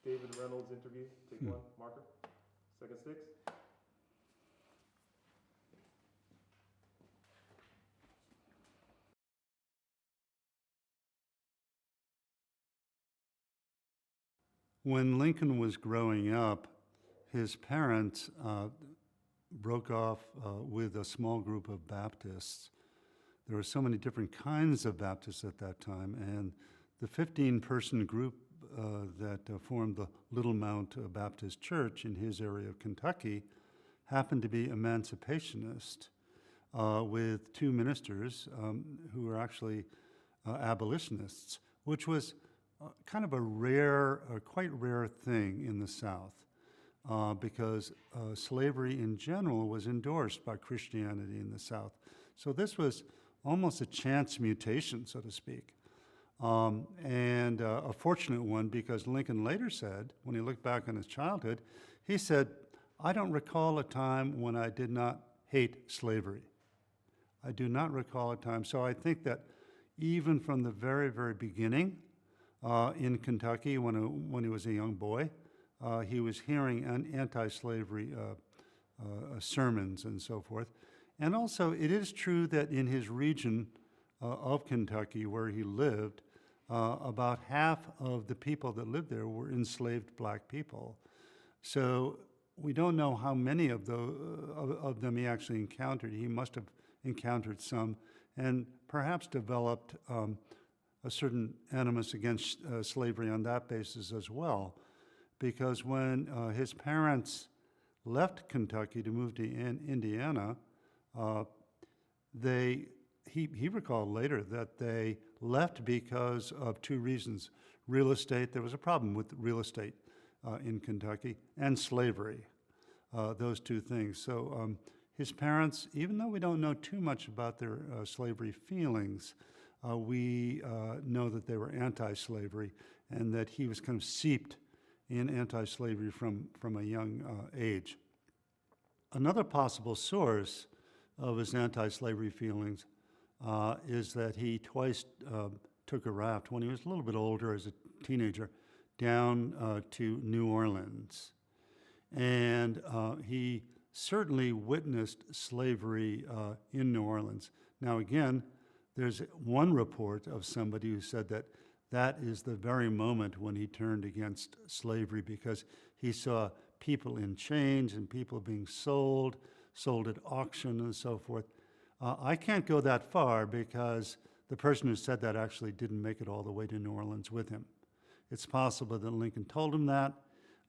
David Reynolds interview. Take one, marker. Second sticks. When Lincoln was growing up, his parents broke off with a small group of Baptists. There were so many different kinds of Baptists at that time, and the 15-person group that formed the Little Mount Baptist Church in his area of Kentucky happened to be emancipationist, with two ministers who were actually abolitionists, which was kind of a rare, quite rare thing in the South, because slavery in general was endorsed by Christianity in the South. So this was almost a chance mutation, so to speak, and a fortunate one, because Lincoln later said, when he looked back on his childhood, he said, "I don't recall a time when I did not hate slavery. I do not recall a time." So I think that even from the very, very beginning, in Kentucky, when he was a young boy, he was hearing anti-slavery sermons and so forth. And also, it is true that in his region of Kentucky, where he lived, about half of the people that lived there were enslaved black people. So we don't know how many of them he actually encountered. He must have encountered some, and perhaps developed a certain animus against slavery on that basis as well, because when his parents left Kentucky to move to Indiana, he recalled later that they left because of two reasons: real estate. There was a problem with real estate in Kentucky, and slavery. Those two things. So his parents, even though we don't know too much about their slavery feelings, we know that they were anti-slavery, and that he was kind of seeped in anti-slavery from a young age. Another possible source of his anti-slavery feelings is that he twice took a raft when he was a little bit older, as a teenager, down to New Orleans. And he certainly witnessed slavery in New Orleans. Now again, there's one report of somebody who said that that is the very moment when he turned against slavery, because he saw people in chains and people being sold at auction and so forth. I can't go that far, because the person who said that actually didn't make it all the way to New Orleans with him. It's possible that Lincoln told him that,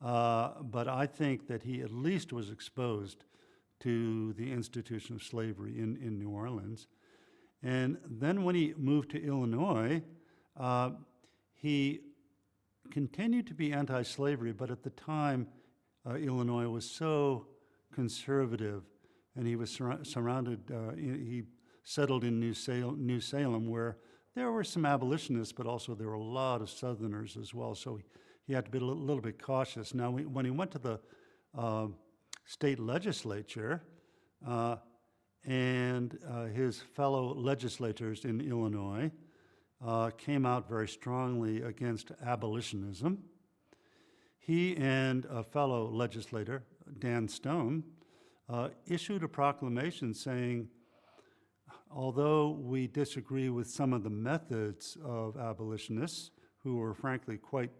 but I think that he at least was exposed to the institution of slavery in New Orleans. And then when he moved to Illinois, he continued to be anti-slavery, but at the time, Illinois was so conservative, and he was surrounded, he settled in New Salem, where there were some abolitionists, but also there were a lot of Southerners as well, so he had to be a little bit cautious. Now, when he went to the state legislature, and his fellow legislators in Illinois came out very strongly against abolitionism, he and a fellow legislator, Dan Stone, issued a proclamation saying, although we disagree with some of the methods of abolitionists, who were frankly quite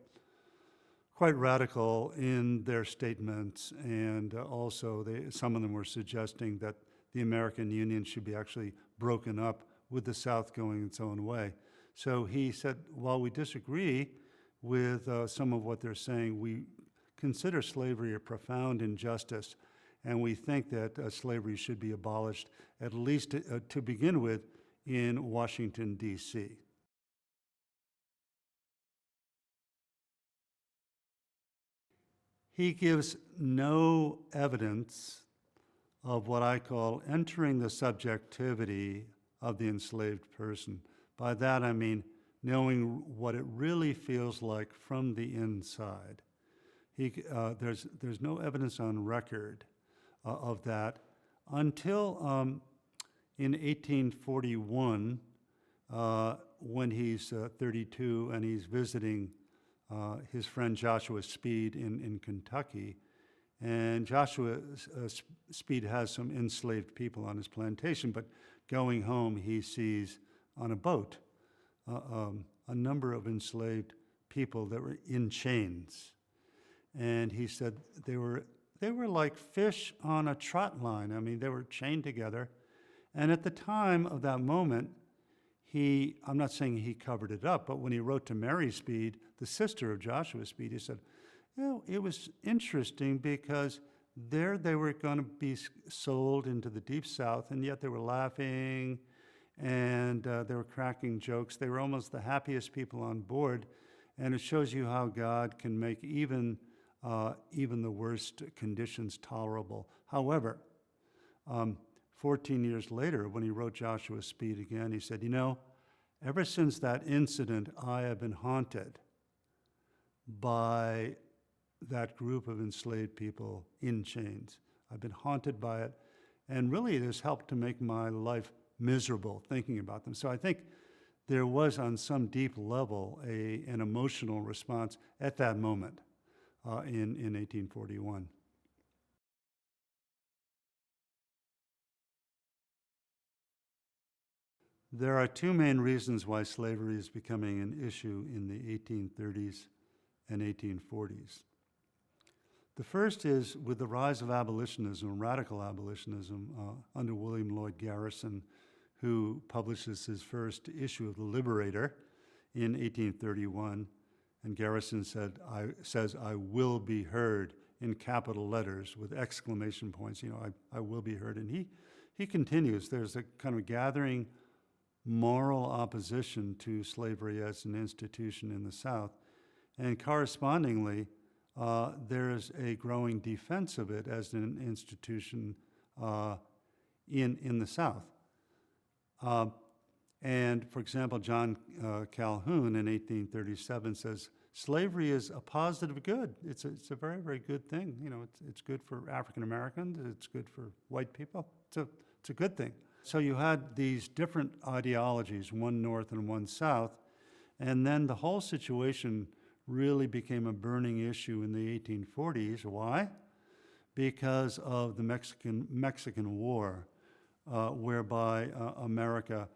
radical in their statements, and also some of them were suggesting that the American Union should be actually broken up, with the South going its own way. So he said, while we disagree with some of what they're saying, we consider slavery a profound injustice, and we think that slavery should be abolished, at least to begin with, in Washington, D.C. He gives no evidence of what I call entering the subjectivity of the enslaved person. By that I mean knowing what it really feels like from the inside. There's no evidence on record of that until in 1841, when he's 32 and he's visiting his friend Joshua Speed in Kentucky. And Joshua Speed has some enslaved people on his plantation, but going home he sees on a boat a number of enslaved people that were in chains. And he said they were like fish on a trot line. I mean, they were chained together. And at the time of that moment, I'm not saying he covered it up, but when he wrote to Mary Speed, the sister of Joshua Speed, he said, it was interesting because there they were going to be sold into the Deep South, and yet they were laughing and they were cracking jokes. They were almost the happiest people on board, and it shows you how God can make even the worst conditions tolerable. However, 14 years later, when he wrote Joshua Speed again, he said, ever since that incident, I have been haunted by that group of enslaved people in chains. I've been haunted by it, and really it has helped to make my life miserable thinking about them. So I think there was, on some deep level, an emotional response at that moment in 1841. There are two main reasons why slavery is becoming an issue in the 1830s and 1840s. The first is with the rise of abolitionism, radical abolitionism, under William Lloyd Garrison, who publishes his first issue of The Liberator in 1831. And Garrison says, I will be heard, in capital letters with exclamation points, I will be heard. And he continues, there's a kind of gathering moral opposition to slavery as an institution in the South. And correspondingly, there's a growing defense of it as an institution in the South. And for example, John Calhoun in 1837 says, slavery is a positive good. It's a very, very good thing. It's good for African Americans. It's good for white people. It's a good thing. So you had these different ideologies, one north and one south, and then the whole situation really became a burning issue in the 1840s. Why? Because of the Mexican War, whereby America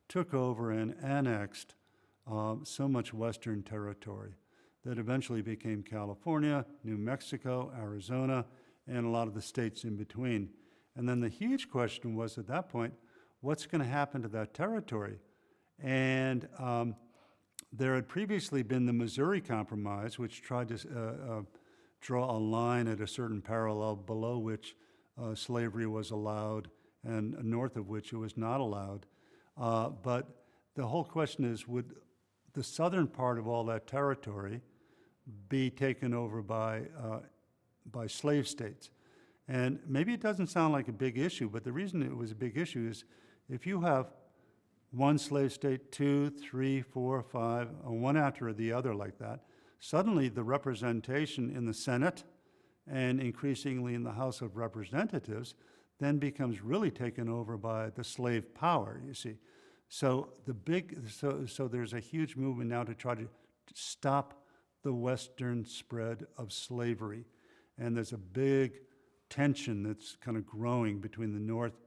took over and annexed so much Western territory that eventually became California, New Mexico, Arizona, and a lot of the states in between. And then the huge question was at that point, what's going to happen to that territory? And there had previously been the Missouri Compromise, which tried to draw a line at a certain parallel below which slavery was allowed and north of which it was not allowed. But the whole question is, would the southern part of all that territory be taken over by slave states? And maybe it doesn't sound like a big issue, but the reason it was a big issue is if you have one slave state, 2, 3, 4, 5, one after the other like that, suddenly the representation in the Senate and increasingly in the House of Representatives then becomes really taken over by the slave power, you see. So there's a huge movement now to try to stop the Western spread of slavery. And there's a big tension that's kind of growing between the North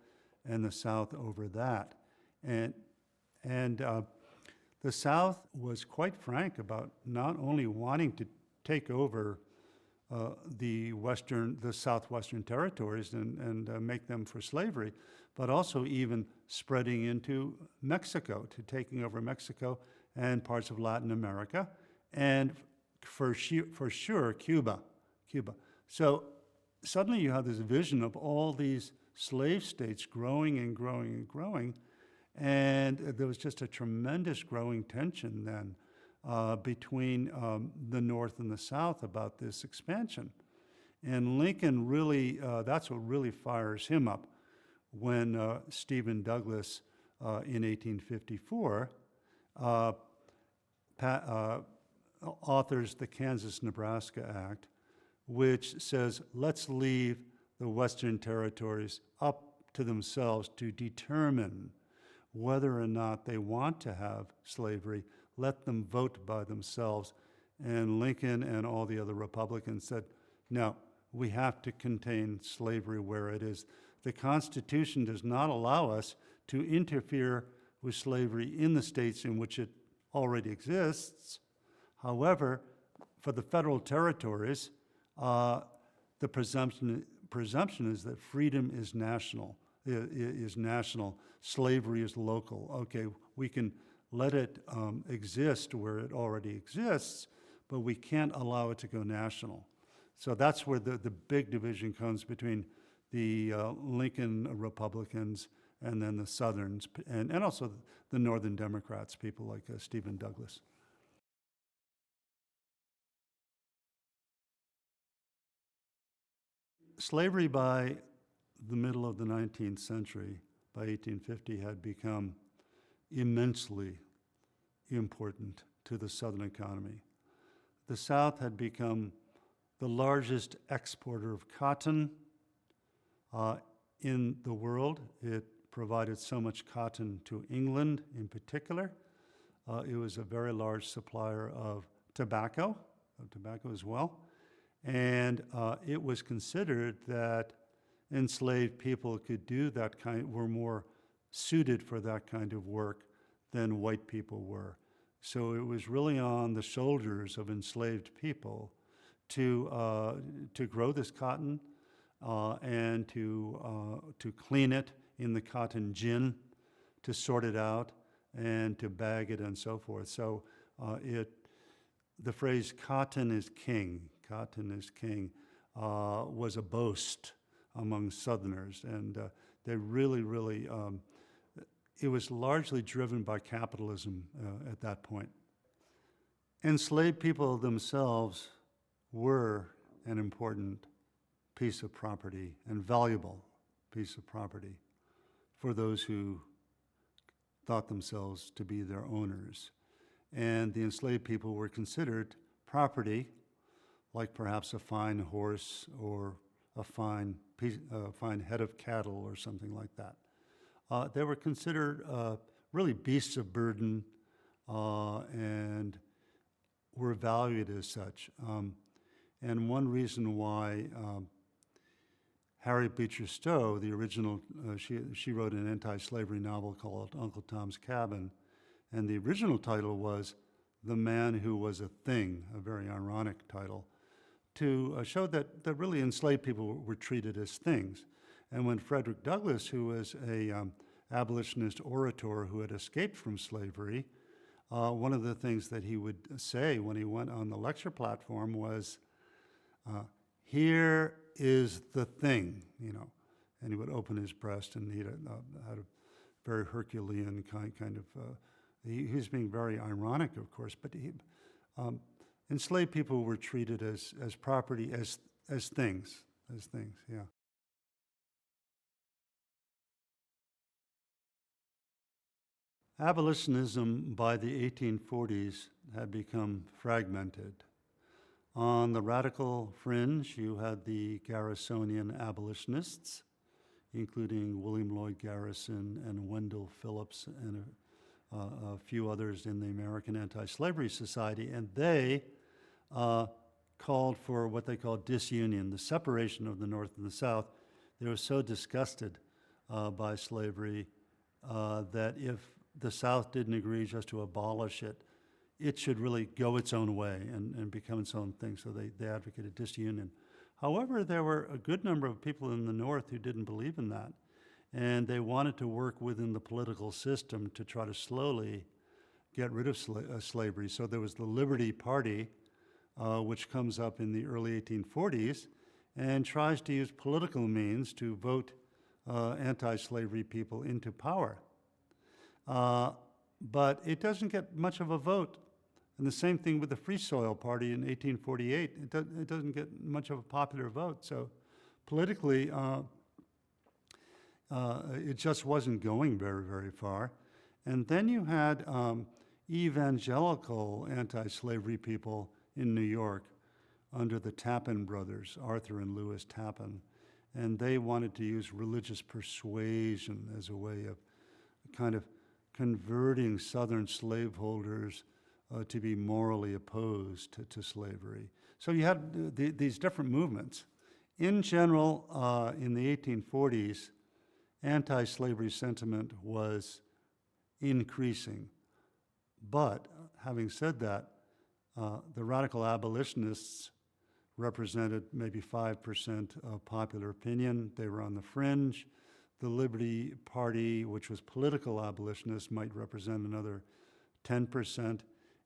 and the South over that. And the South was quite frank about not only wanting to take over the southwestern territories and make them for slavery, but also even spreading into Mexico, to taking over Mexico and parts of Latin America, and for sure Cuba. So suddenly you have this vision of all these slave states growing and growing and growing, and there was just a tremendous growing tension then between the North and the South about this expansion. And Lincoln really, that's what really fires him up when Stephen Douglas in 1854 authors the Kansas-Nebraska Act, which says, let's leave the Western territories up to themselves to determine whether or not they want to have slavery. Let them vote by themselves. And Lincoln and all the other Republicans said, no, we have to contain slavery where it is. The Constitution does not allow us to interfere with slavery in the states in which it already exists. However, for the federal territories, the presumption is that freedom is national, slavery is local. Okay, we can let it exist where it already exists, but we can't allow it to go national. So that's where the big division comes between the Lincoln Republicans and then the Southerns, and also the Northern Democrats, people like Stephen Douglas. Slavery by the middle of the 19th century, by 1850, had become immensely important to the Southern economy. The South had become the largest exporter of cotton in the world. It provided so much cotton to England in particular. It was a very large supplier of tobacco as well. And it was considered that enslaved people could do that were more suited for that kind of work than white people were. So it was really on the shoulders of enslaved people to grow this cotton and to clean it in the cotton gin, to sort it out, and to bag it and so forth. So the phrase "cotton is king," was a boast among Southerners, and they really, it was largely driven by capitalism at that point. Enslaved people themselves were an important piece of property and valuable piece of property for those who thought themselves to be their owners. And the enslaved people were considered property, like perhaps a fine horse or a fine head of cattle or something like that. They were considered really beasts of burden and were valued as such. And one reason why Harriet Beecher Stowe, the original, she wrote an anti-slavery novel called Uncle Tom's Cabin, and the original title was The Man Who Was a Thing, a very ironic title, to show that really enslaved people were treated as things. And when Frederick Douglass, who was a abolitionist orator who had escaped from slavery, one of the things that he would say when he went on the lecture platform was, here is the thing, and he would open his breast, and he had a very Herculean kind of, he was being very ironic, of course, but enslaved people were treated as property, as things, yeah. Abolitionism by the 1840s had become fragmented. On the radical fringe, you had the Garrisonian abolitionists, including William Lloyd Garrison and Wendell Phillips and a few others in the American Anti-Slavery Society, and they called for what they called disunion, the separation of the North and the South. They were so disgusted by slavery that if the South didn't agree just to abolish it, it should really go its own way and become its own thing, so they advocated disunion. However, there were a good number of people in the North who didn't believe in that, and they wanted to work within the political system to try to slowly get rid of slavery. So there was the Liberty Party, which comes up in the early 1840s, and tries to use political means to vote anti-slavery people into power. But it doesn't get much of a vote. And the same thing with the Free Soil Party in 1848. It doesn't get much of a popular vote. So politically, it just wasn't going very, very far. And then you had evangelical anti-slavery people in New York under the Tappan brothers, Arthur and Lewis Tappan. And they wanted to use religious persuasion as a way of kind of converting Southern slaveholders to be morally opposed to slavery. So you had these different movements. In general, in the 1840s, anti-slavery sentiment was increasing. But having said that, the radical abolitionists represented maybe 5% of popular opinion. They were on the fringe. The Liberty Party, which was political abolitionists, might represent another 10%,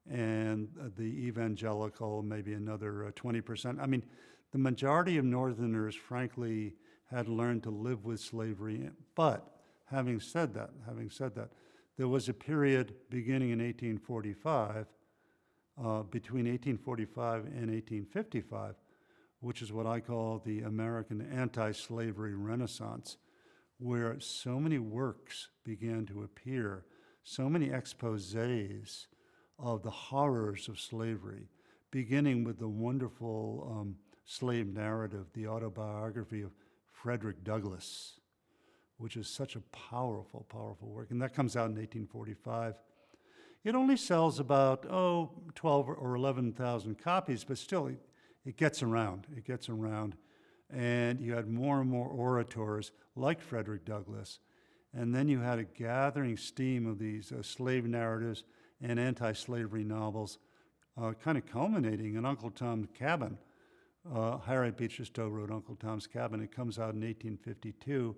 and the evangelical, maybe another 20%. I mean, the majority of Northerners, frankly, had learned to live with slavery. But having said that, there was a period beginning in 1845, between 1845 and 1855, which is what I call the American anti-slavery Renaissance, where so many works began to appear, so many exposés of the horrors of slavery, beginning with the wonderful slave narrative, the autobiography of Frederick Douglass, which is such a powerful, powerful work. And that comes out in 1845. It only sells about, 12 or 11,000 copies, but still it gets around. It gets around. And you had more and more orators like Frederick Douglass. And then you had a gathering steam of these slave narratives and anti-slavery novels, kind of culminating in Uncle Tom's Cabin. Harriet Beecher Stowe wrote Uncle Tom's Cabin. It comes out in 1852,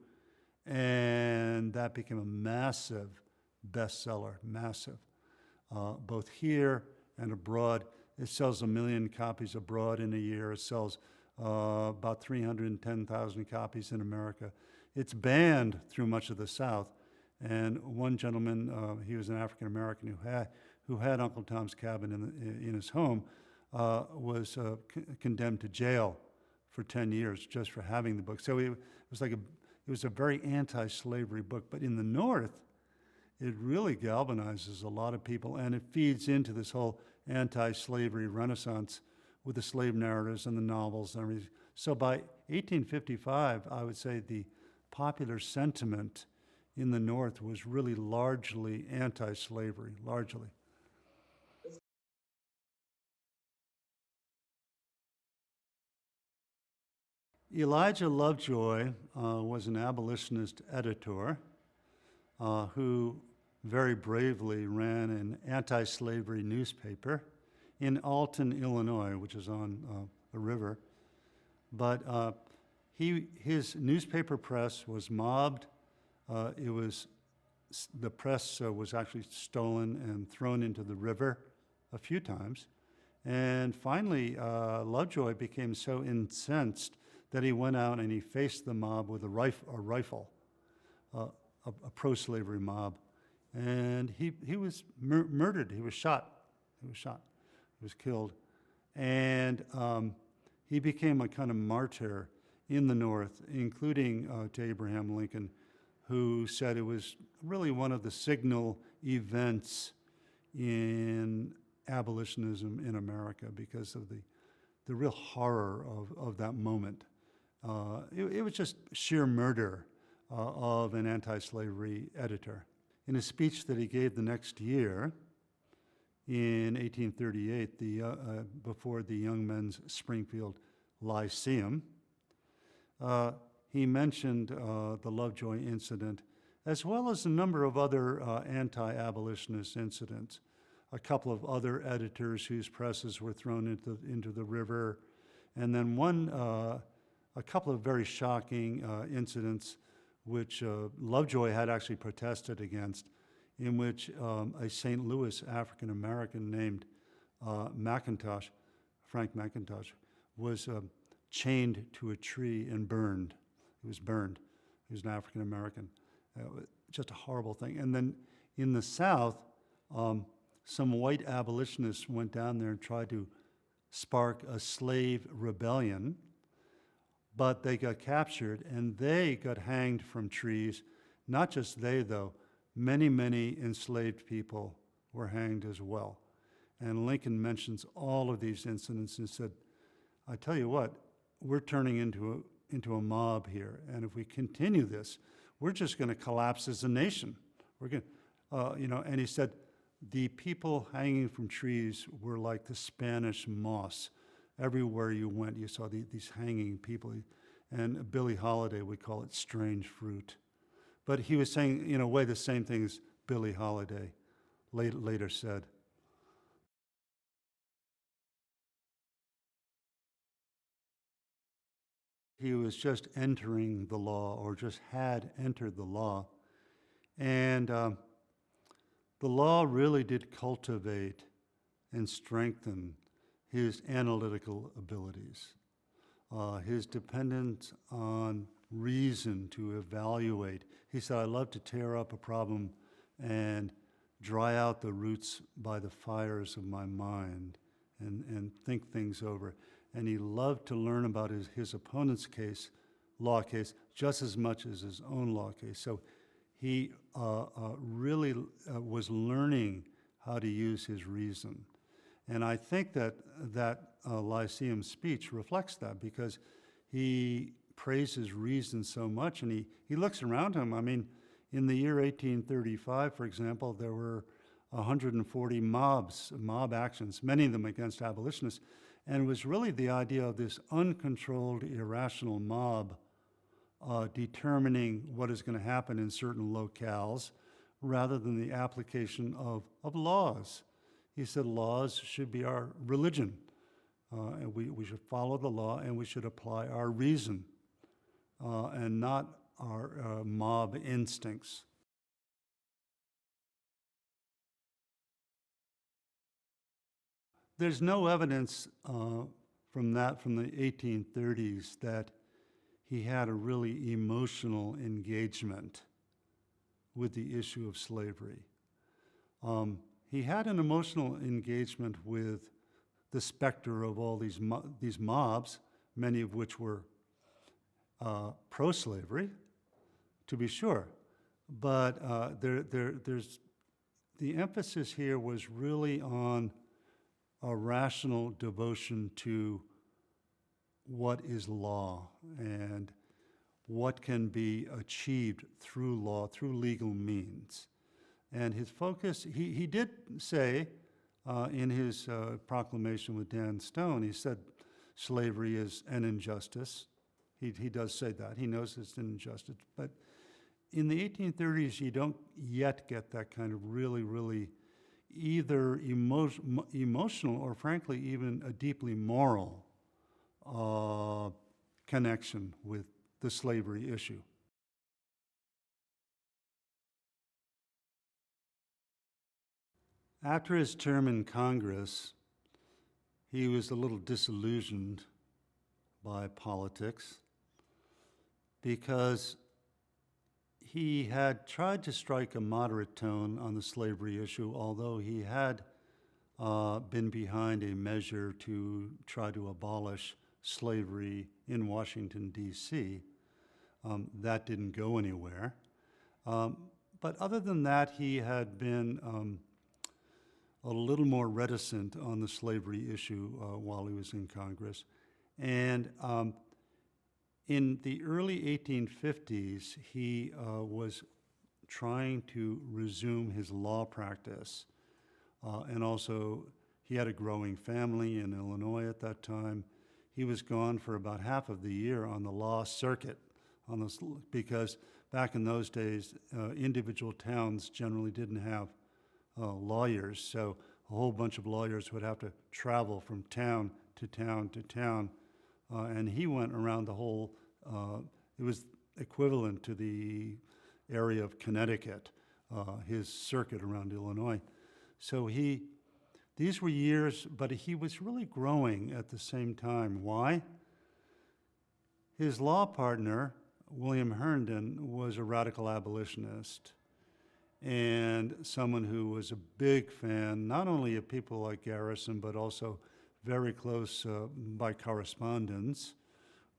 and that became a massive bestseller, massive, both here and abroad. It sells 1 million copies abroad in a year. It sells about 310,000 copies in America. It's banned through much of the South. And one gentleman, he was an African American who had Uncle Tom's Cabin in his home, was condemned to jail for 10 years just for having the book. So it was a very anti-slavery book. But in the North, it really galvanizes a lot of people, and it feeds into this whole anti-slavery Renaissance with the slave narratives and the novels and everything. So by 1855, I would say the popular sentiment in the North was really largely anti-slavery, largely. Elijah Lovejoy was an abolitionist editor who very bravely ran an anti-slavery newspaper in Alton, Illinois, which is on a river. But his newspaper press was mobbed. The press was actually stolen and thrown into the river a few times. And finally, Lovejoy became so incensed that he went out and he faced the mob with a rifle, a pro-slavery mob. And he was murdered. He was shot. He was killed. And he became a kind of martyr in the North, including to Abraham Lincoln, who said it was really one of the signal events in abolitionism in America because of the real horror of that moment. It was just sheer murder of an anti-slavery editor. In a speech that he gave the next year, in 1838, before the Young Men's Springfield Lyceum, he mentioned the Lovejoy incident, as well as a number of other anti-abolitionist incidents. A couple of other editors whose presses were thrown into the river, and then a couple of very shocking incidents which Lovejoy had actually protested against, in which a St. Louis African-American named Frank McIntosh, was chained to a tree and burned. He was burned. He was an African-American. Just a horrible thing. And then in the South, some white abolitionists went down there and tried to spark a slave rebellion, but they got captured and they got hanged from trees. Not just they, though. Many, many enslaved people were hanged as well. And Lincoln mentions all of these incidents and said, I tell you what, we're turning into a mob here. And if we continue this, we're just going to collapse as a nation. We're going, and he said, the people hanging from trees were like the Spanish moss. Everywhere you went, you saw these hanging people. And Billie Holiday would call it strange fruit. But he was saying, in a way, the same thing as Billie Holiday later said. He was just entering the law, or just had entered the law. And the law really did cultivate and strengthen his analytical abilities, his dependence on reason to evaluate. He said, I love to tear up a problem and dry out the roots by the fires of my mind and think things over. And he loved to learn about his opponent's law case, just as much as his own law case. So he really was learning how to use his reason. And I think that Lyceum speech reflects that, because he praises reason so much, and he looks around him. I mean, in the year 1835, for example, there were 140 mob actions, many of them against abolitionists, and it was really the idea of this uncontrolled, irrational mob determining what is going to happen in certain locales, rather than the application of laws. He said laws should be our religion. And we should follow the law, and we should apply our reason and not our mob instincts. There's no evidence from the 1830s that he had a really emotional engagement with the issue of slavery. He had an emotional engagement with the specter of all these mobs, many of which were pro-slavery, to be sure. But there's the emphasis here was really on a rational devotion to what is law and what can be achieved through law, through legal means. And his focus, he did say in his proclamation with Dan Stone, he said slavery is an injustice. He does say that. He knows it's an injustice. But in the 1830s, you don't yet get that kind of really either emotional or frankly even a deeply moral connection with the slavery issue. After his term in Congress, he was a little disillusioned by politics because he had tried to strike a moderate tone on the slavery issue, although he had been behind a measure to try to abolish slavery in Washington, D.C. That didn't go anywhere. But other than that, he had been a little more reticent on the slavery issue while he was in Congress. And in the early 1850s, he was trying to resume his law practice. And also, he had a growing family in Illinois at that time. He was gone for about half of the year on the law circuit, because back in those days, individual towns generally didn't have lawyers, so a whole bunch of lawyers would have to travel from town to town to town, and he went around the whole, it was equivalent to the area of Connecticut, his circuit around Illinois. So these were years, but he was really growing at the same time. Why? His law partner, William Herndon, was a radical abolitionist and someone who was a big fan, not only of people like Garrison, but also very close by correspondence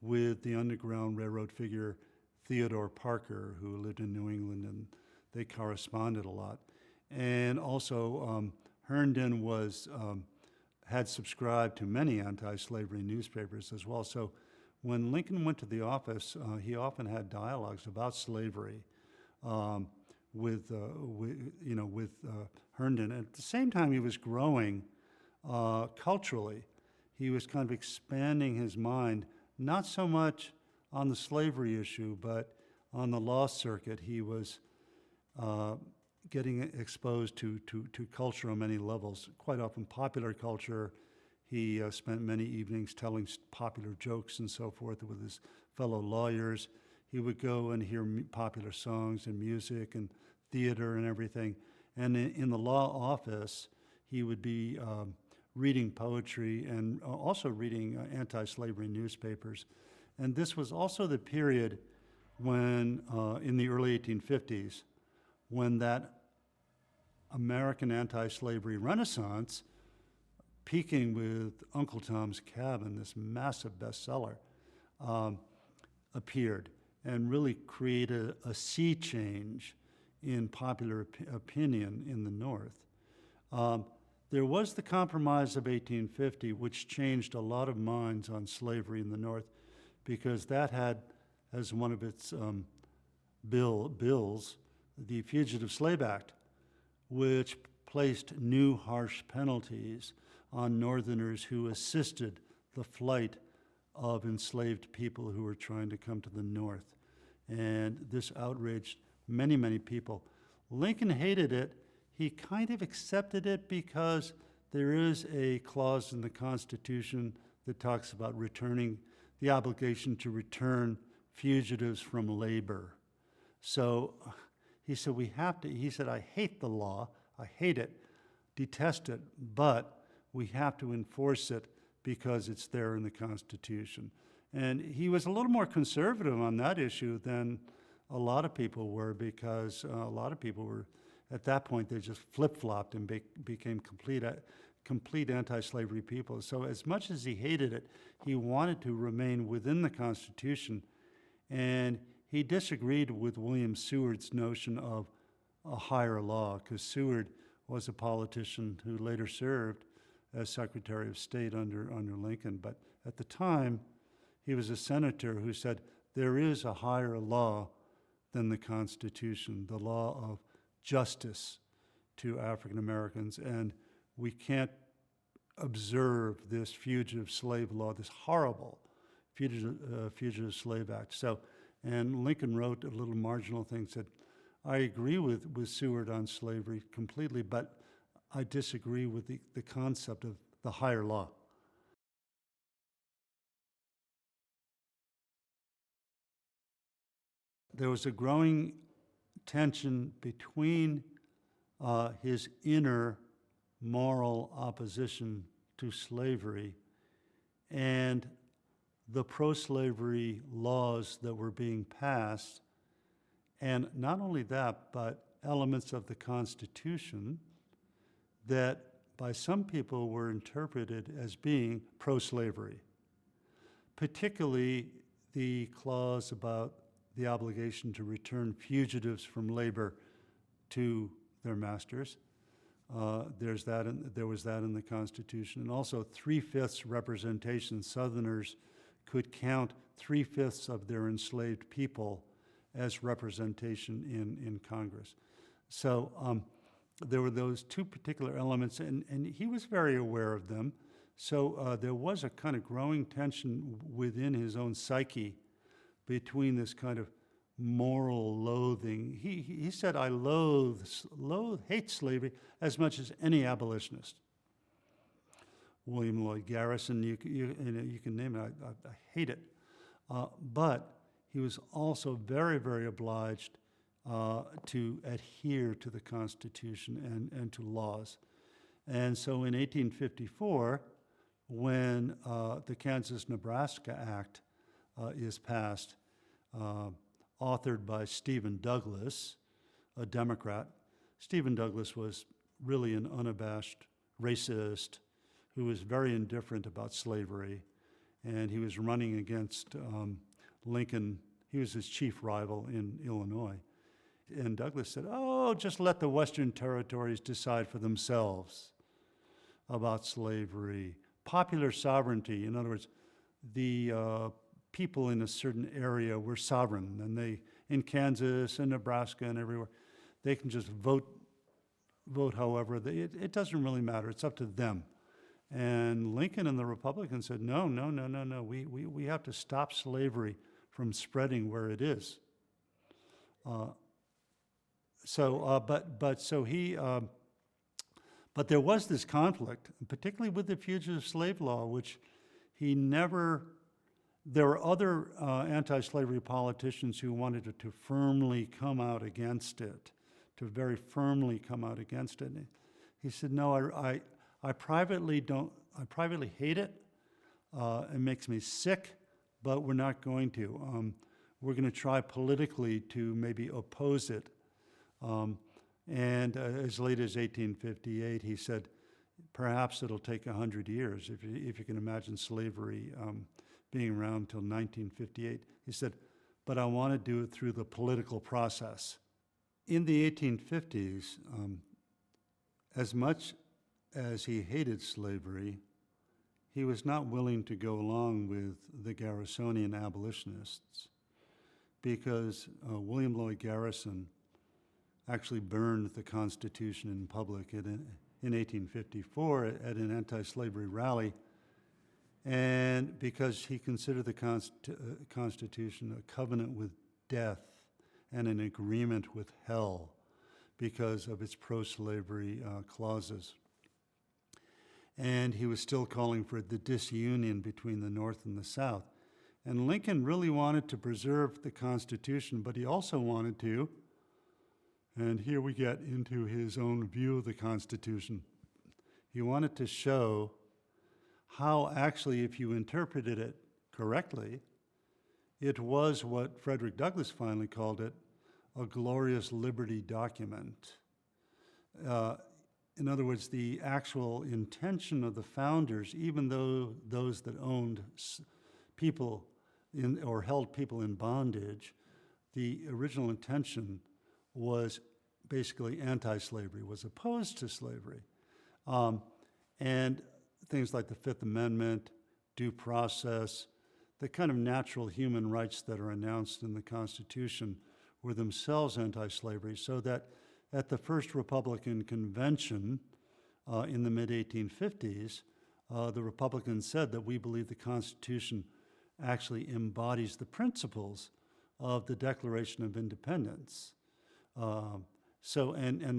with the Underground Railroad figure Theodore Parker, who lived in New England, and they corresponded a lot. And also, Herndon had subscribed to many anti-slavery newspapers as well. So when Lincoln went to the office, he often had dialogues about slavery with Herndon. At the same time, he was growing culturally. He was kind of expanding his mind, not so much on the slavery issue, but on the law circuit. He was getting exposed to culture on many levels, quite often popular culture. He spent many evenings telling popular jokes and so forth with his fellow lawyers. He would go and hear popular songs and music and theater and everything. And in the law office, he would be reading poetry and also reading anti-slavery newspapers. And this was also the period when, in the early 1850s, when that American anti-slavery renaissance, peaking with Uncle Tom's Cabin, this massive bestseller, appeared and really created a sea change in popular opinion in the North. There was the Compromise of 1850, which changed a lot of minds on slavery in the North, because that had as one of its bills the Fugitive Slave Act, which placed new harsh penalties on Northerners who assisted the flight of enslaved people who were trying to come to the North. And this outraged many, many people. Lincoln hated it. He kind of accepted it because there is a clause in the Constitution that talks about returning, the obligation to return fugitives from labor. So he said, I hate the law, I hate it, detest it, but we have to enforce it because it's there in the Constitution. And he was a little more conservative on that issue than a lot of people were, because a lot of people were, at that point, they just flip-flopped and became complete anti-slavery people. So as much as he hated it, he wanted to remain within the Constitution, and he disagreed with William Seward's notion of a higher law, because Seward was a politician who later served as Secretary of State under Lincoln. But at the time, he was a senator who said, there is a higher law than the Constitution, the law of justice to African Americans, and we can't observe this fugitive slave law, this horrible Fugitive Slave Act. So, and Lincoln wrote a little marginal thing, said, I agree with Seward on slavery completely, but I disagree with the concept of the higher law. There was a growing tension between his inner moral opposition to slavery and the pro-slavery laws that were being passed, and not only that, but elements of the Constitution that by some people were interpreted as being pro-slavery, particularly the clause about the obligation to return fugitives from labor to their masters. There was that in the Constitution. And also 3/5 representation. Southerners could count 3/5 of their enslaved people as representation in Congress. So there were those two particular elements, and he was very aware of them. So there was a kind of growing tension within his own psyche between this kind of moral loathing. He said, I hate slavery as much as any abolitionist. William Lloyd Garrison, you can name it, I hate it. But he was also very, very obliged to adhere to the Constitution and to laws. And so in 1854, when the Kansas-Nebraska Act is passed, authored by Stephen Douglas, a Democrat. Stephen Douglas was really an unabashed racist who was very indifferent about slavery, and he was running against Lincoln. He was his chief rival in Illinois. And Douglas said, oh, just let the Western territories decide for themselves about slavery. Popular sovereignty, in other words, the people in a certain area were sovereign, and they, in Kansas and Nebraska and everywhere, They can just vote however. It doesn't really matter. It's up to them. And Lincoln and the Republicans said, no. We have to stop slavery from spreading where it is. But there was this conflict, particularly with the fugitive slave law, which he never. There were other anti-slavery politicians who wanted to firmly come out against it, to very firmly come out against it. And he said, no, I privately hate it. It makes me sick, but we're not going to. We're going to try politically to maybe oppose it. And as late as 1858, he said, perhaps it'll take 100 years, if you can imagine slavery being around until 1958. He said, but I want to do it through the political process. In the 1850s, as much as he hated slavery, he was not willing to go along with the Garrisonian abolitionists because William Lloyd Garrison actually burned the Constitution in public in 1854 at an anti-slavery rally, and because he considered the Constitution a covenant with death and an agreement with hell because of its pro-slavery clauses. And he was still calling for the disunion between the North and the South. And Lincoln really wanted to preserve the Constitution, but he also wanted to, and here we get into his own view of the Constitution, he wanted to show how actually, if you interpreted it correctly, it was what Frederick Douglass finally called it, a glorious liberty document. In other words, the actual intention of the founders, even though those that owned people or held people in bondage, the original intention was basically anti-slavery, was opposed to slavery. And things like the Fifth Amendment, due process, the kind of natural human rights that are announced in the Constitution were themselves anti-slavery, so that at the first Republican convention in the mid-1850s, the Republicans said that we believe the Constitution actually embodies the principles of the Declaration of Independence. And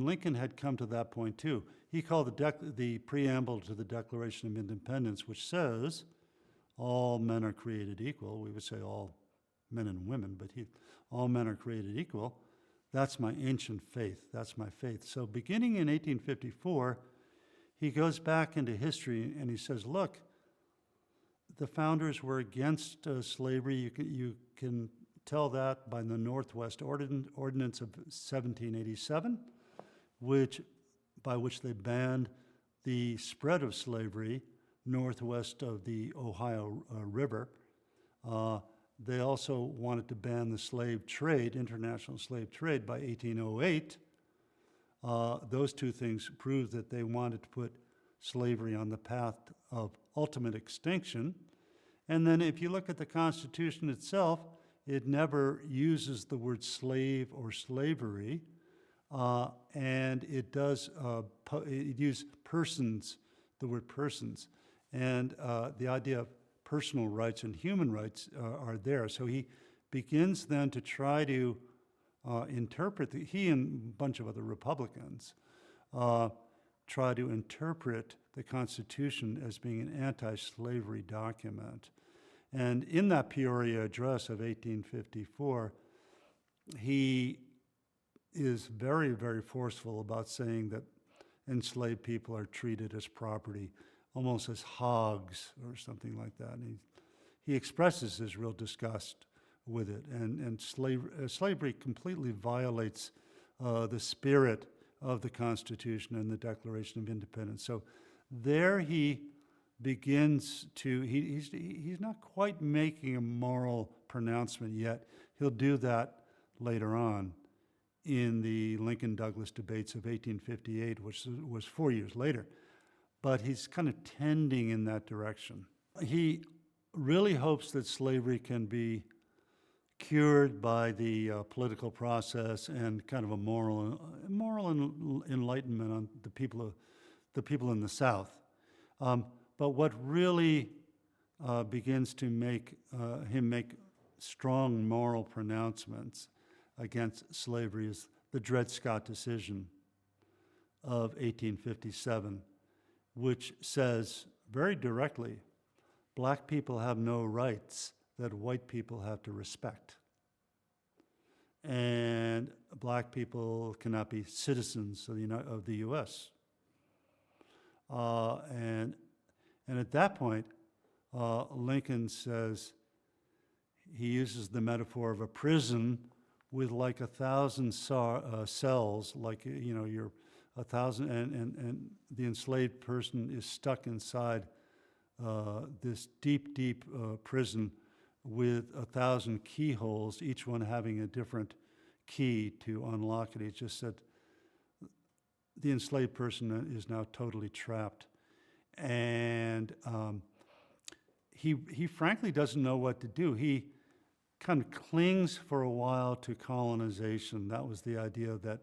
Lincoln had come to that point too. He called the preamble to the Declaration of Independence, which says, all men are created equal. We would say all men and women, but all men are created equal. That's my ancient faith. That's my faith. So beginning in 1854, he goes back into history and he says, look, the founders were against slavery. You can tell that by the Northwest Ordinance of 1787, by which they banned the spread of slavery northwest of the Ohio River. They also wanted to ban the slave trade, international slave trade, by 1808. Those two things proved that they wanted to put slavery on the path of ultimate extinction. And then if you look at the Constitution itself, it never uses the word slave or slavery, and it does it uses persons, the word persons, and the idea of personal rights and human rights are there. So he begins then to try to interpret, he and a bunch of other Republicans try to interpret the Constitution as being an anti-slavery document. And in that Peoria Address of 1854, he is very, very forceful about saying that enslaved people are treated as property, almost as hogs or something like that. And he expresses his real disgust with it. And slavery completely violates the spirit of the Constitution and the Declaration of Independence. So there he begins to, he's not quite making a moral pronouncement yet. He'll do that later on in the Lincoln-Douglas debates of 1858, which was 4 years later. But he's kind of tending in that direction. He really hopes that slavery can be cured by the political process and kind of a moral enlightenment on the people in the South. But what really begins to make him make strong moral pronouncements against slavery is the Dred Scott decision of 1857, which says very directly, black people have no rights that white people have to respect. And black people cannot be citizens of the U.S. And at that point, Lincoln says, he uses the metaphor of a prison with like 1,000 cells, like, you're 1,000, and the enslaved person is stuck inside this deep, deep prison with 1,000 keyholes, each one having a different key to unlock it. He just said the enslaved person is now totally trapped. And he frankly doesn't know what to do. He kind of clings for a while to colonization. That was the idea that,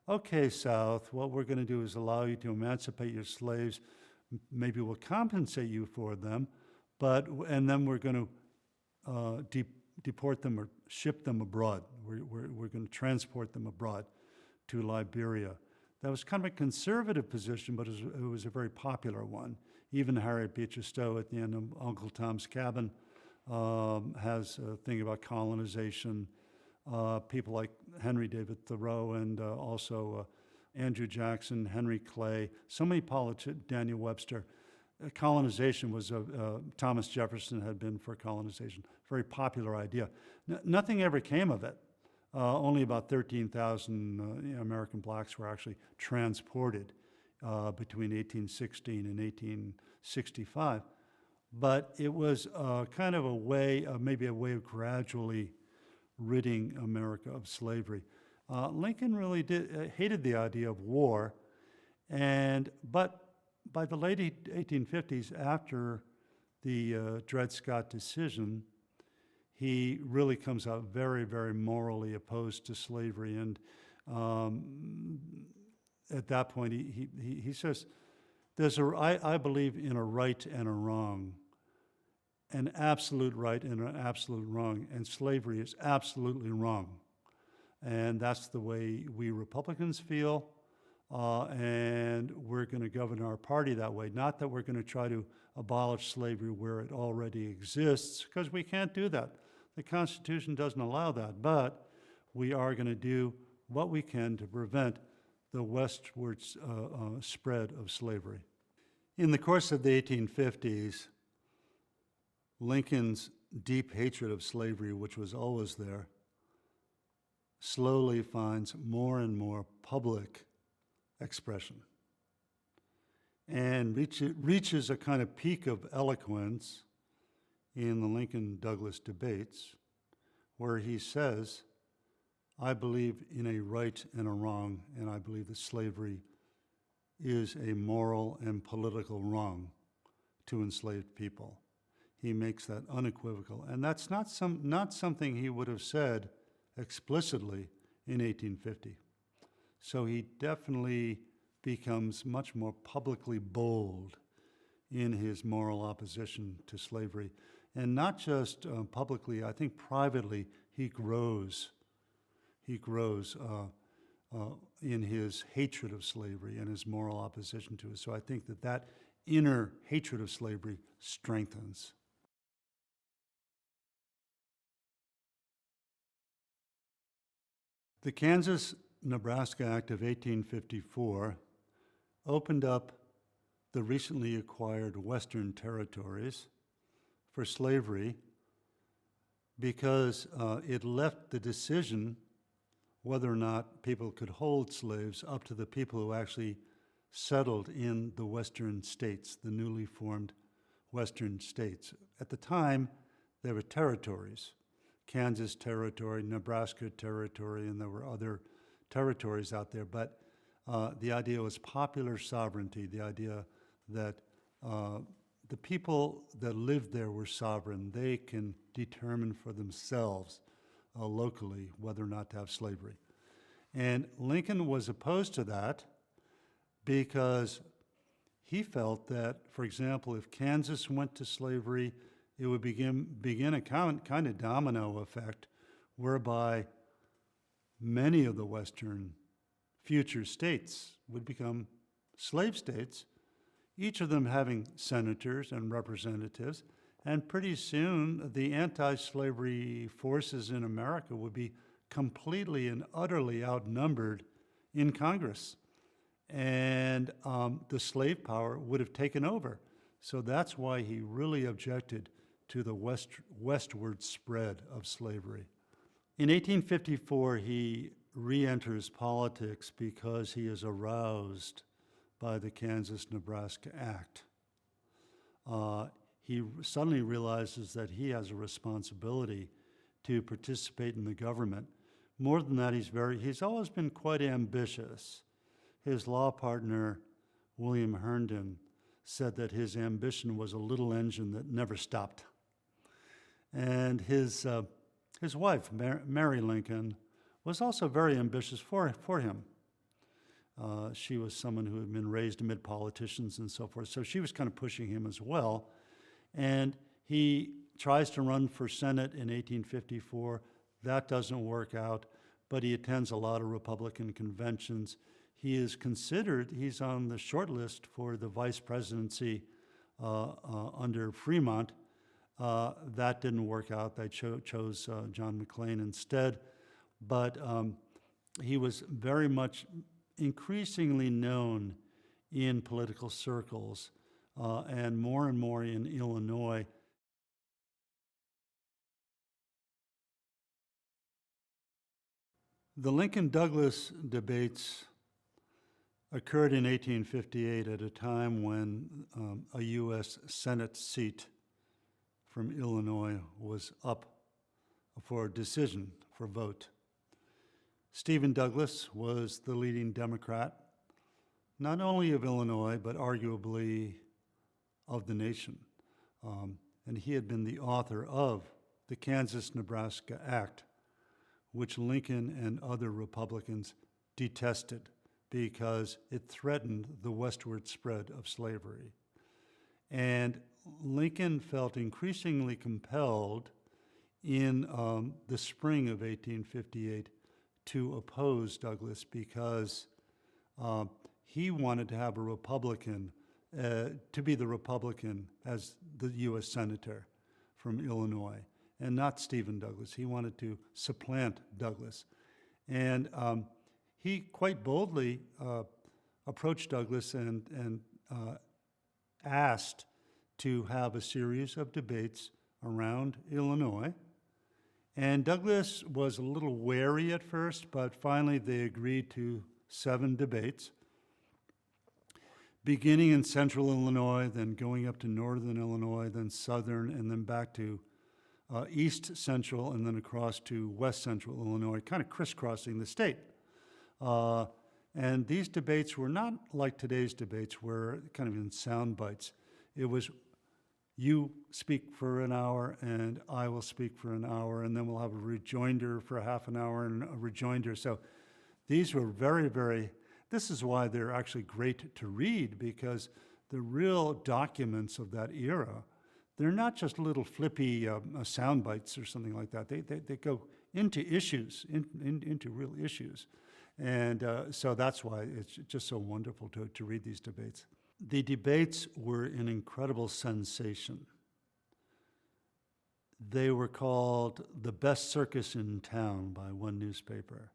okay, South, what we're going to do is allow you to emancipate your slaves. Maybe we'll compensate you for them, and then we're going to deport them or ship them abroad. We're going to transport them abroad to Liberia. That was kind of a conservative position, but it was a very popular one. Even Harriet Beecher Stowe at the end of Uncle Tom's Cabin has a thing about colonization. People like Henry David Thoreau and also Andrew Jackson, Henry Clay, so many politicians, Daniel Webster. Colonization was, Thomas Jefferson had been for colonization, very popular idea. Nothing ever came of it. Only about 13,000 American blacks were actually transported between 1816 and 1865. But it was kind of a way, maybe a way of gradually ridding America of slavery. Lincoln really hated the idea of war, but by the late 1850s, after the Dred Scott decision, he really comes out very, very morally opposed to slavery. And at that point, he says, I believe in a right and a wrong, an absolute right and an absolute wrong, and slavery is absolutely wrong. And that's the way we Republicans feel, and we're going to govern our party that way. Not that we're going to try to abolish slavery where it already exists, because we can't do that. The Constitution doesn't allow that, but we are going to do what we can to prevent the westward spread of slavery. In the course of the 1850s, Lincoln's deep hatred of slavery, which was always there, slowly finds more and more public expression and reaches a kind of peak of eloquence in the Lincoln-Douglas debates, where he says, I believe in a right and a wrong, and I believe that slavery is a moral and political wrong to enslaved people. He makes that unequivocal, and that's not something he would have said explicitly in 1850. So he definitely becomes much more publicly bold in his moral opposition to slavery. And not just publicly, I think privately, he grows. He grows in his hatred of slavery and his moral opposition to it. So I think that inner hatred of slavery strengthens. The Kansas-Nebraska Act of 1854 opened up the recently acquired Western territories for slavery because it left the decision whether or not people could hold slaves up to the people who actually settled in the Western states, the newly formed Western states. At the time, there were territories. Kansas Territory, Nebraska Territory, and there were other territories out there. But the idea was popular sovereignty, the idea that the people that lived there were sovereign. They can determine for themselves locally whether or not to have slavery. And Lincoln was opposed to that because he felt that, for example, if Kansas went to slavery, it would begin a kind of domino effect whereby many of the Western future states would become slave states, each of them having senators and representatives, and pretty soon the anti-slavery forces in America would be completely and utterly outnumbered in Congress. And the slave power would have taken over. So that's why he really objected to the westward spread of slavery. In 1854, he re-enters politics because he is aroused by the Kansas-Nebraska Act. He suddenly realizes that he has a responsibility to participate in the government. More than that, he's always been quite ambitious. His law partner, William Herndon, said that his ambition was a little engine that never stopped. And his wife, Mary Lincoln, was also very ambitious for him. She was someone who had been raised amid politicians and so forth, so she was kind of pushing him as well. And he tries to run for Senate in 1854. That doesn't work out, but he attends a lot of Republican conventions. He's on the short list for the vice presidency under Fremont. That didn't work out. They chose John McLean instead. But he was very much increasingly known in political circles and more in Illinois. The Lincoln-Douglas debates occurred in 1858 at a time when a U.S. Senate seat from Illinois was up for decision, for vote. Stephen Douglas was the leading Democrat, not only of Illinois, but arguably of the nation. And he had been the author of the Kansas-Nebraska Act, which Lincoln and other Republicans detested because it threatened the westward spread of slavery. And Lincoln felt increasingly compelled in the spring of 1858 to oppose Douglas because he wanted to have a Republican, to be the Republican as the U.S. Senator from Illinois, and not Stephen Douglas. He wanted to supplant Douglas. And he quite boldly approached Douglas and asked to have a series of debates around Illinois. And Douglas was a little wary at first, but finally they agreed to 7 debates, beginning in central Illinois, then going up to northern Illinois, then southern, and then back to east central, and then across to west central Illinois, kind of crisscrossing the state. And these debates were not like today's debates, where kind of in sound bites. It was, you speak for an hour, and I will speak for an hour, and then we'll have a rejoinder for a half an hour and a rejoinder. So these were this is why they're actually great to read, because the real documents of that era, they're not just little flippy sound bites or something like that. They go into issues, into real issues. And so that's why it's just so wonderful to read these debates. The debates were an incredible sensation. They were called the best circus in town by one newspaper.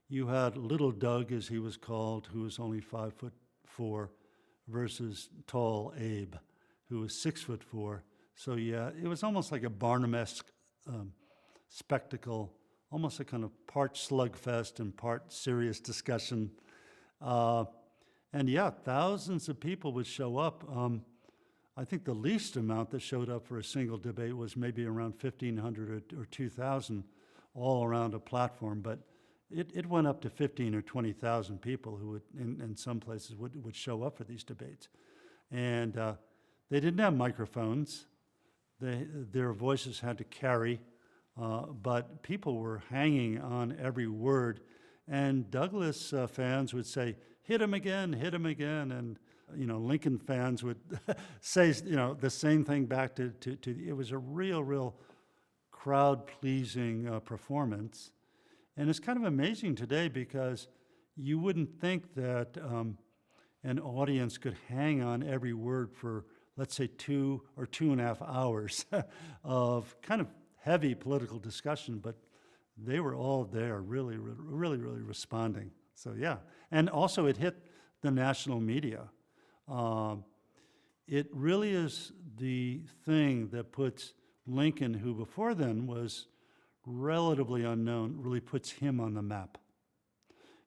You had Little Doug, as he was called, who was only 5'4", versus Tall Abe, who was 6'4". So yeah, it was almost like a Barnum-esque spectacle, almost a kind of part slugfest and part serious discussion. And yeah, thousands of people would show up. I think the least amount that showed up for a single debate was maybe around 1,500 or 2,000 all around a platform, but it went up to 15 or 20,000 people who would, in some places, would show up for these debates. And they didn't have microphones. Their voices had to carry but people were hanging on every word. And Douglas fans would say, hit him again, and Lincoln fans would say, the same thing back to it was a real crowd-pleasing performance. And it's kind of amazing today because you wouldn't think that an audience could hang on every word for, let's say, 2 or 2.5 hours of kind of heavy political discussion, but they were all there, really responding. So yeah, and also it hit the national media. It really is the thing that puts Lincoln, who before then was relatively unknown, really puts him on the map.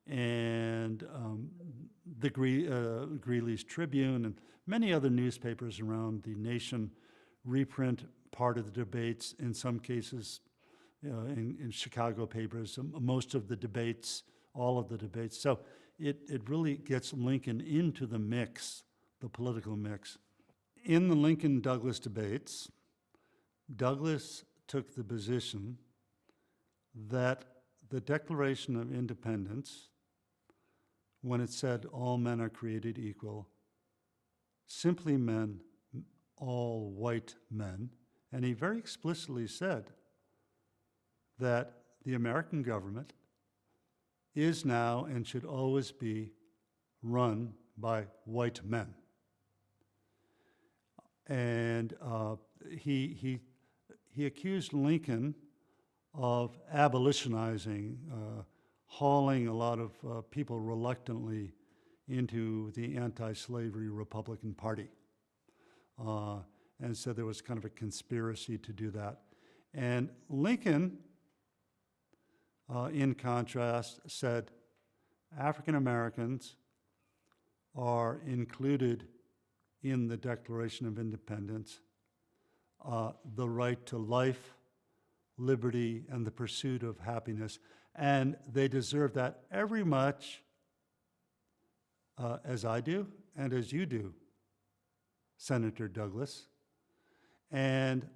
And the Greeley's Tribune and many other newspapers around the nation reprint part of the debates, in some cases in Chicago papers, most of the debates, all of the debates. So it really gets Lincoln into the mix, the political mix. In the Lincoln-Douglas debates, Douglas took the position that the Declaration of Independence, when it said all men are created equal, simply meant all white men. And he very explicitly said that the American government is now and should always be run by white men. And he accused Lincoln of abolitionizing, hauling a lot of people reluctantly into the anti-slavery Republican Party, and said there was kind of a conspiracy to do that. And Lincoln, in contrast, said African Americans are included in the Declaration of Independence, the right to life, liberty, and the pursuit of happiness, and they deserve that every much as I do and as you do, Senator Douglas. And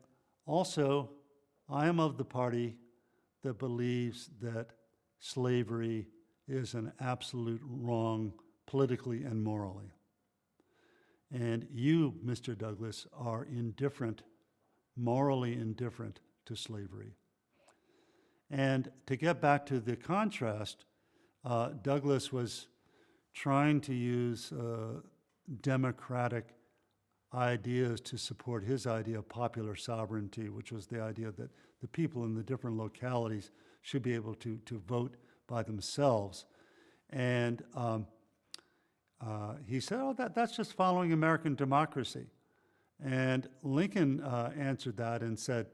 also, I am of the party that believes that slavery is an absolute wrong politically and morally. And you, Mr. Douglas, are indifferent, morally indifferent to slavery. And to get back to the contrast, Douglas was trying to use democratic ideas to support his idea of popular sovereignty, which was the idea that the people in the different localities should be able to vote by themselves. And he said, oh, that's just following American democracy. And Lincoln answered that and said,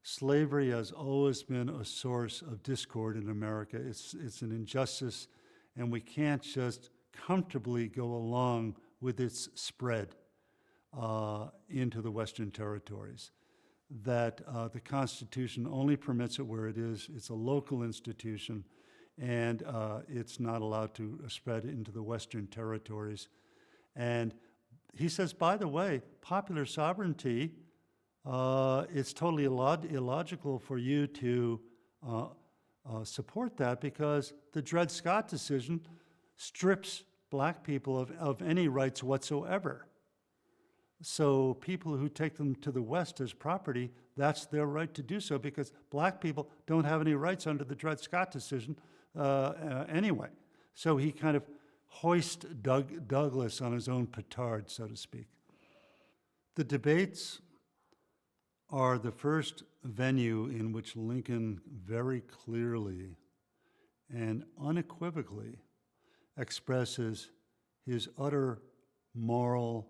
slavery has always been a source of discord in America. It's an injustice, and we can't just comfortably go along with its spread into the Western territories. That the Constitution only permits it where it is. It's a local institution, and it's not allowed to spread into the Western territories. And he says, by the way, popular sovereignty, it's totally illogical for you to support that, because the Dred Scott decision strips black people of any rights whatsoever. So people who take them to the West as property, that's their right to do so, because black people don't have any rights under the Dred Scott decision anyway. So he kind of hoist Douglas on his own petard, so to speak. The debates are the first venue in which Lincoln very clearly and unequivocally expresses his utter moral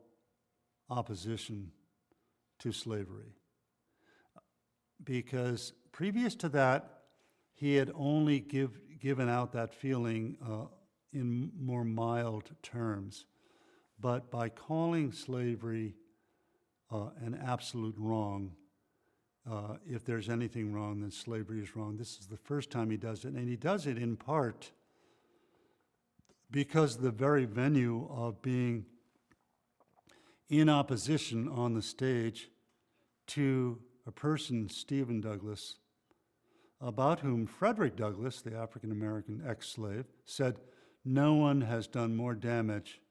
opposition to slavery. Because previous to that, he had only given out that feeling in more mild terms. But by calling slavery an absolute wrong, if there's anything wrong, then slavery is wrong. This is the first time he does it, and he does it in part because the very venue of being in opposition on the stage to a person, Stephen Douglas, about whom Frederick Douglass, the African-American ex-slave, said, no one has done more damage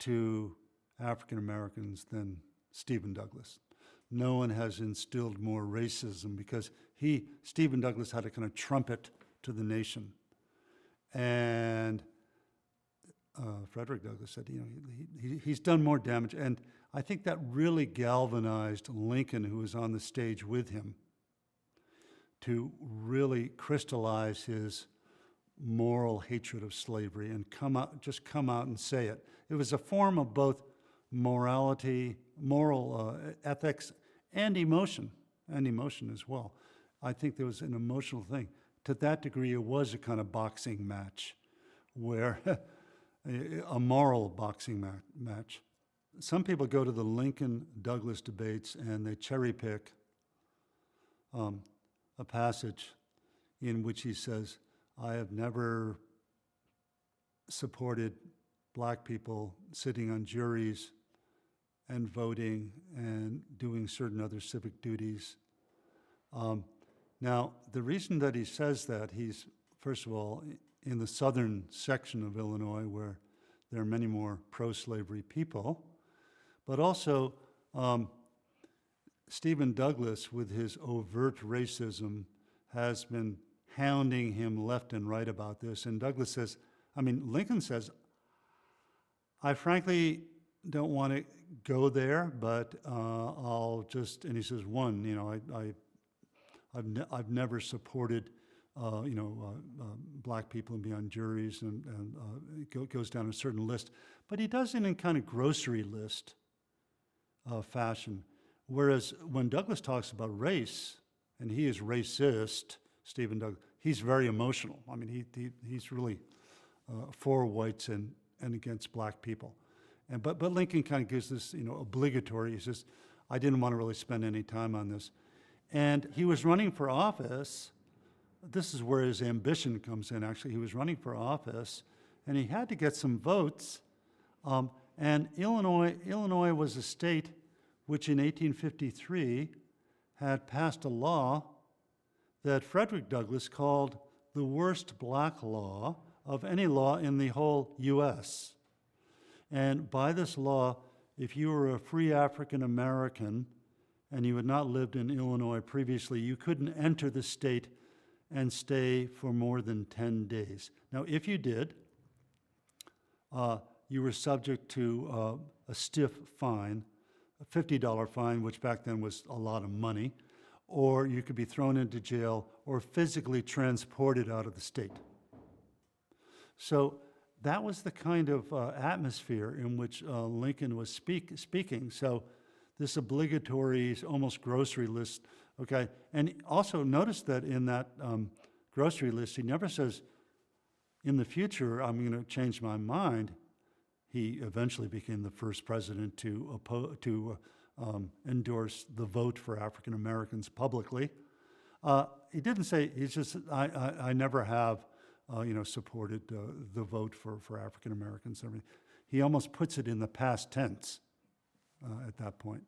to African Americans than Stephen Douglas. No one has instilled more racism, because Stephen Douglas, had a kind of trumpet to the nation. And Frederick Douglass said, he's done more damage. And I think that really galvanized Lincoln, who was on the stage with him, to really crystallize his moral hatred of slavery and come out and say it. It was a form of both morality, moral ethics, and emotion as well. I think there was an emotional thing. To that degree, it was a kind of boxing match, where a moral boxing match. Some people go to the Lincoln-Douglas debates and they cherry pick a passage in which he says, I have never supported black people sitting on juries and voting and doing certain other civic duties. Now, the reason that he says that, he's, first of all, in the southern section of Illinois, where there are many more pro-slavery people, but also Stephen Douglas, with his overt racism, has been hounding him left and right about this. And Douglas says, Lincoln says, I frankly don't want to go there, but I'll just, and he says, I've never supported, black people and be on juries, and it goes down a certain list. But he does it in kind of grocery list fashion. Whereas when Douglas talks about race, and he is racist, Stephen Douglas, he's very emotional. He's really for whites and against black people. But Lincoln kind of gives this, obligatory. He says, I didn't want to really spend any time on this. And he was running for office. This is where his ambition comes in, actually. He was running for office, and he had to get some votes. And Illinois was a state which in 1853 had passed a law that Frederick Douglass called the worst black law of any law in the whole U.S. And by this law, if you were a free African American and you had not lived in Illinois previously, you couldn't enter the state and stay for more than 10 days. Now, if you did, you were subject to a stiff fine, a $50 fine, which back then was a lot of money, or you could be thrown into jail or physically transported out of the state. So that was the kind of atmosphere in which Lincoln was speaking. So this obligatory, almost grocery list, okay? And also notice that in that grocery list, he never says, in the future, I'm going to change my mind. He eventually became the first president to endorse the vote for African Americans publicly. He didn't say, he's just, I never have, supported the vote for African Americans. I mean, he almost puts it in the past tense at that point.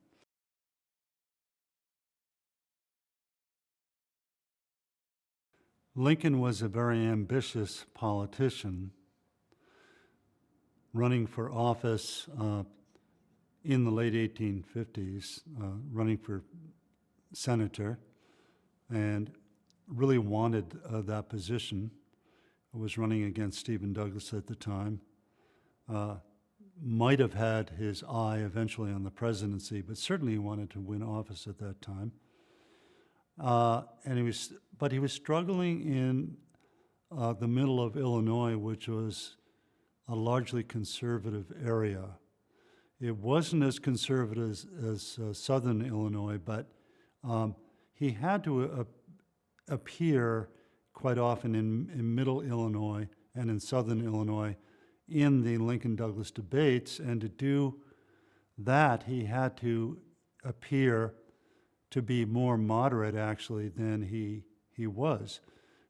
Lincoln was a very ambitious politician, running for office in the late 1850s, running for senator, and really wanted that position. Was running against Stephen Douglas at the time. Might have had his eye eventually on the presidency, but certainly he wanted to win office at that time. And he was struggling in the middle of Illinois, which was a largely conservative area. It wasn't as conservative as southern Illinois, but he had to appear quite often in middle Illinois and in southern Illinois in the Lincoln-Douglas debates, and to do that, he had to appear to be more moderate, actually, than he was.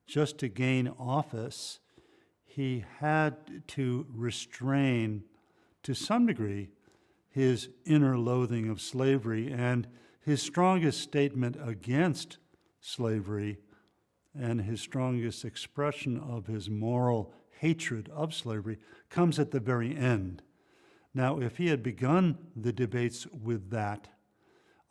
Just to gain office, he had to restrain, to some degree, his inner loathing of slavery and his strongest statement against slavery and his strongest expression of his moral hatred of slavery comes at the very end. Now, if he had begun the debates with that,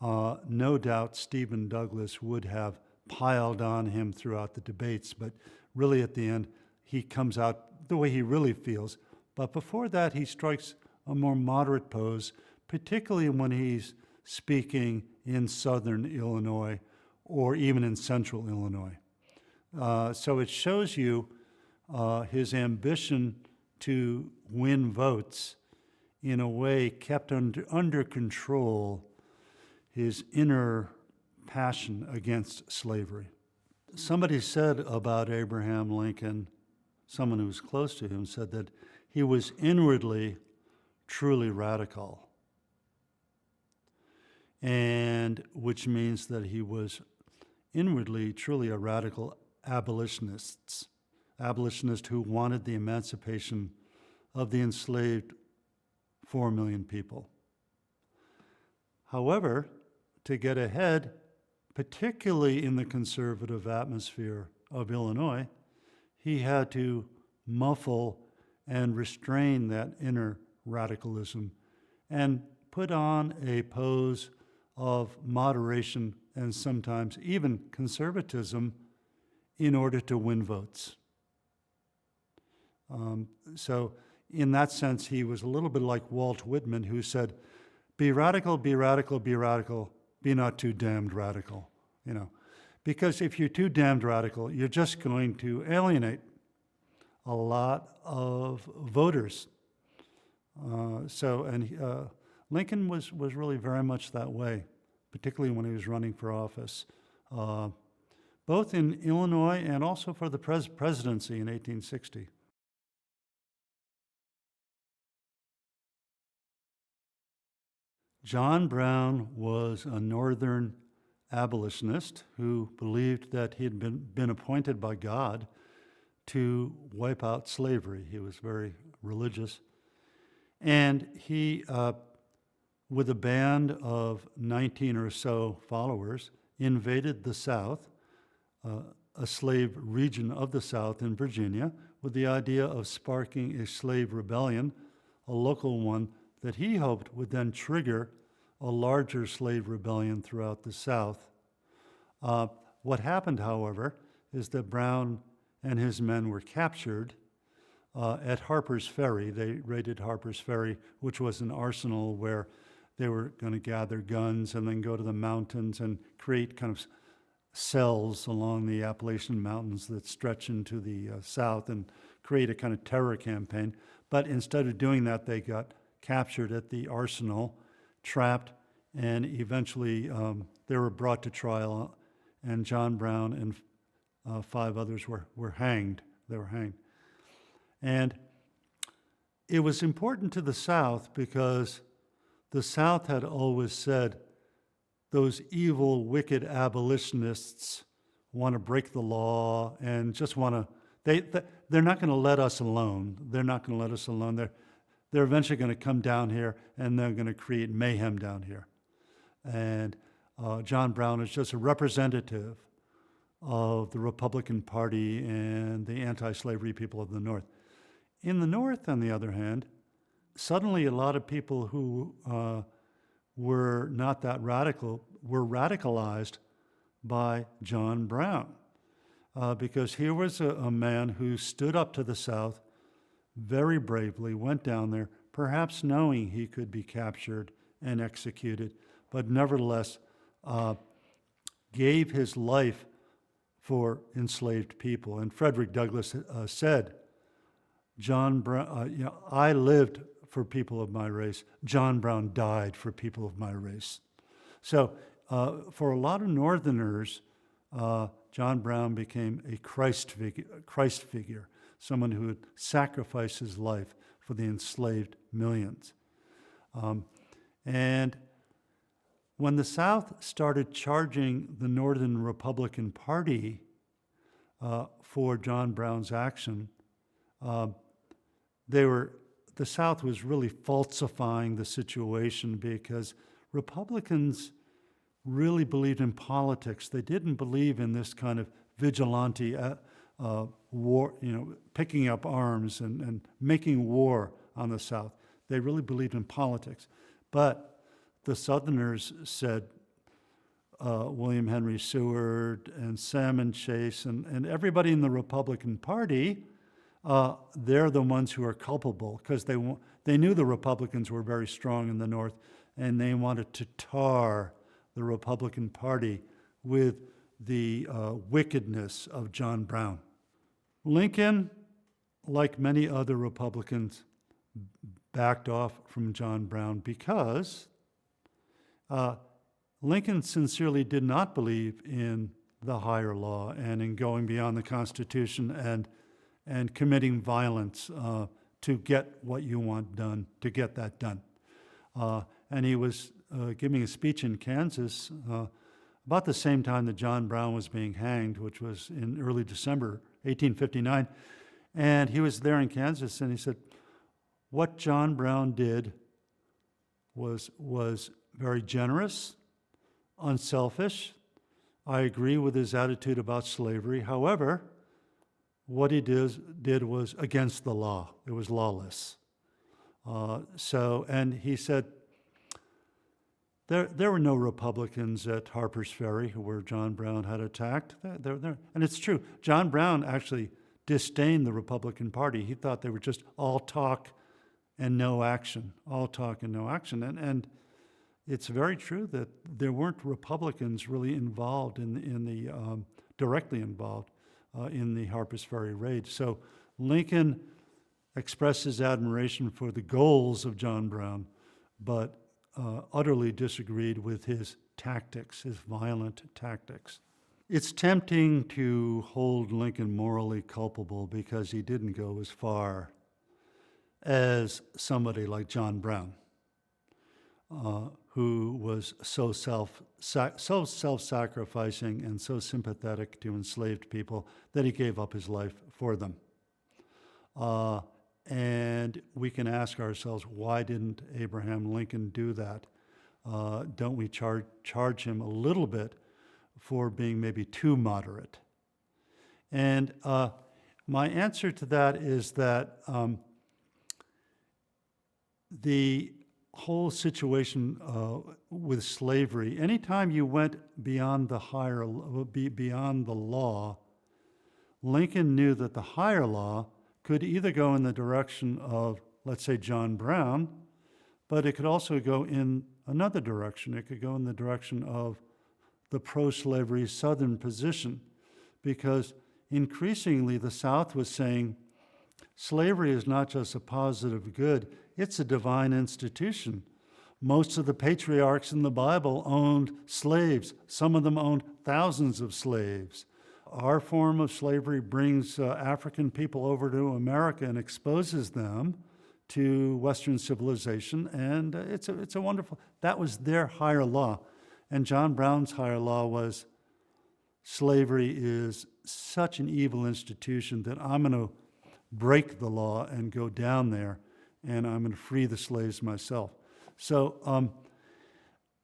no doubt Stephen Douglas would have piled on him throughout the debates, but really at the end, he comes out the way he really feels. But before that, he strikes a more moderate pose, particularly when he's speaking in southern Illinois or even in central Illinois. So it shows you his ambition to win votes in a way kept under control his inner passion against slavery. Somebody said about Abraham Lincoln, someone who was close to him said that he was inwardly truly radical, and which means that he was inwardly truly a radical abolitionist who wanted the emancipation of the enslaved 4 million people. However, to get ahead, particularly in the conservative atmosphere of Illinois, he had to muffle and restrain that inner radicalism and put on a pose of moderation and sometimes even conservatism in order to win votes. So in that sense, he was a little bit like Walt Whitman, who said, be radical, be radical, be radical, be not too damned radical, Because if you're too damned radical, you're just going to alienate a lot of voters. Lincoln was really very much that way, particularly when he was running for office, both in Illinois and also for the presidency in 1860. John Brown was a Northern abolitionist who believed that he had been appointed by God to wipe out slavery. He was very religious. And he, with a band of 19 or so followers, invaded the South, a slave region of the South in Virginia, with the idea of sparking a slave rebellion, a local one that he hoped would then trigger a larger slave rebellion throughout the South. What happened, however, is that Brown and his men were captured at Harper's Ferry. They raided Harper's Ferry, which was an arsenal where they were going to gather guns and then go to the mountains and create kind of cells along the Appalachian Mountains that stretch into the south and create a kind of terror campaign. But instead of doing that, they got captured at the arsenal, trapped, and eventually they were brought to trial, and John Brown and 5 others were hanged. They were hanged. And it was important to the South because the South had always said those evil, wicked abolitionists want to break the law and just want to, they're not going to let us alone. They're not going to let us alone. They're eventually going to come down here and they're going to create mayhem down here. And John Brown is just a representative of the Republican Party and the anti-slavery people of the North. In the North, on the other hand, suddenly a lot of people who were not that radical were radicalized by John Brown, because here was a man who stood up to the South very bravely, went down there, perhaps knowing he could be captured and executed, but nevertheless gave his life for enslaved people. And Frederick Douglass said, John Brown, I lived for people of my race. John Brown died for people of my race. So for a lot of Northerners, John Brown became a Christ figure, someone who would sacrifice his life for the enslaved millions. And when the South started charging the Northern Republican Party for John Brown's action, the South was really falsifying the situation because Republicans really believed in politics. They didn't believe in this kind of vigilante war, picking up arms and making war on the South. They really believed in politics. But the Southerners said, William Henry Seward and Salmon Chase and everybody in the Republican Party, they're the ones who are culpable because they knew the Republicans were very strong in the North, and they wanted to tar the Republican Party with the wickedness of John Brown. Lincoln, like many other Republicans, backed off from John Brown because Lincoln sincerely did not believe in the higher law and in going beyond the Constitution and committing violence to get what you want done, to get that done. And he was giving a speech in Kansas about the same time that John Brown was being hanged, which was in early December 1859. And he was there in Kansas, and he said, what John Brown did was very generous, unselfish. I agree with his attitude about slavery. However, what he did was against the law. It was lawless. And he said, there were no Republicans at Harper's Ferry where John Brown had attacked. And it's true. John Brown actually disdained the Republican Party. He thought they were just all talk and no action. All talk and no action. And it's very true that there weren't Republicans really involved directly involved in the Harper's Ferry raid. So Lincoln expressed his admiration for the goals of John Brown, but utterly disagreed with his tactics, his violent tactics. It's tempting to hold Lincoln morally culpable because he didn't go as far as somebody like John Brown, who was so self-sacrificing and so sympathetic to enslaved people that he gave up his life for them. And we can ask ourselves, why didn't Abraham Lincoln do that? Don't we charge him a little bit for being maybe too moderate? And my answer to that is that the whole situation with slavery, anytime you went beyond beyond the law, Lincoln knew that the higher law could either go in the direction of, let's say, John Brown, but it could also go in another direction. It could go in the direction of the pro-slavery Southern position, because increasingly the South was saying slavery is not just a positive good, it's a divine institution. Most of the patriarchs in the Bible owned slaves. Some of them owned thousands of slaves. Our form of slavery brings African people over to America and exposes them to Western civilization, and it's a wonderful, that was their higher law. And John Brown's higher law was slavery is such an evil institution that I'm going to break the law and go down there, and I'm going to free the slaves myself. So,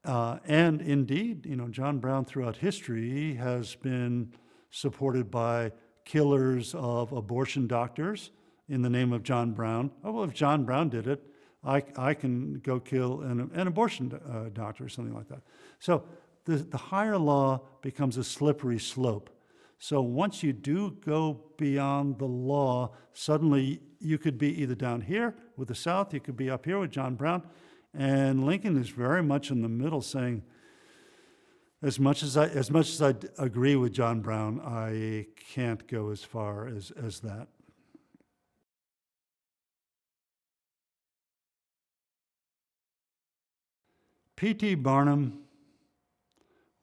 and indeed, John Brown throughout history has been supported by killers of abortion doctors in the name of John Brown. Oh, well, if John Brown did it, I can go kill an abortion doctor or something like that. So the higher law becomes a slippery slope. So once you do go beyond the law, suddenly you could be either down here with the South, you could be up here with John Brown, and Lincoln is very much in the middle, saying, as much as I agree with John Brown, I can't go as far as that. P.T. Barnum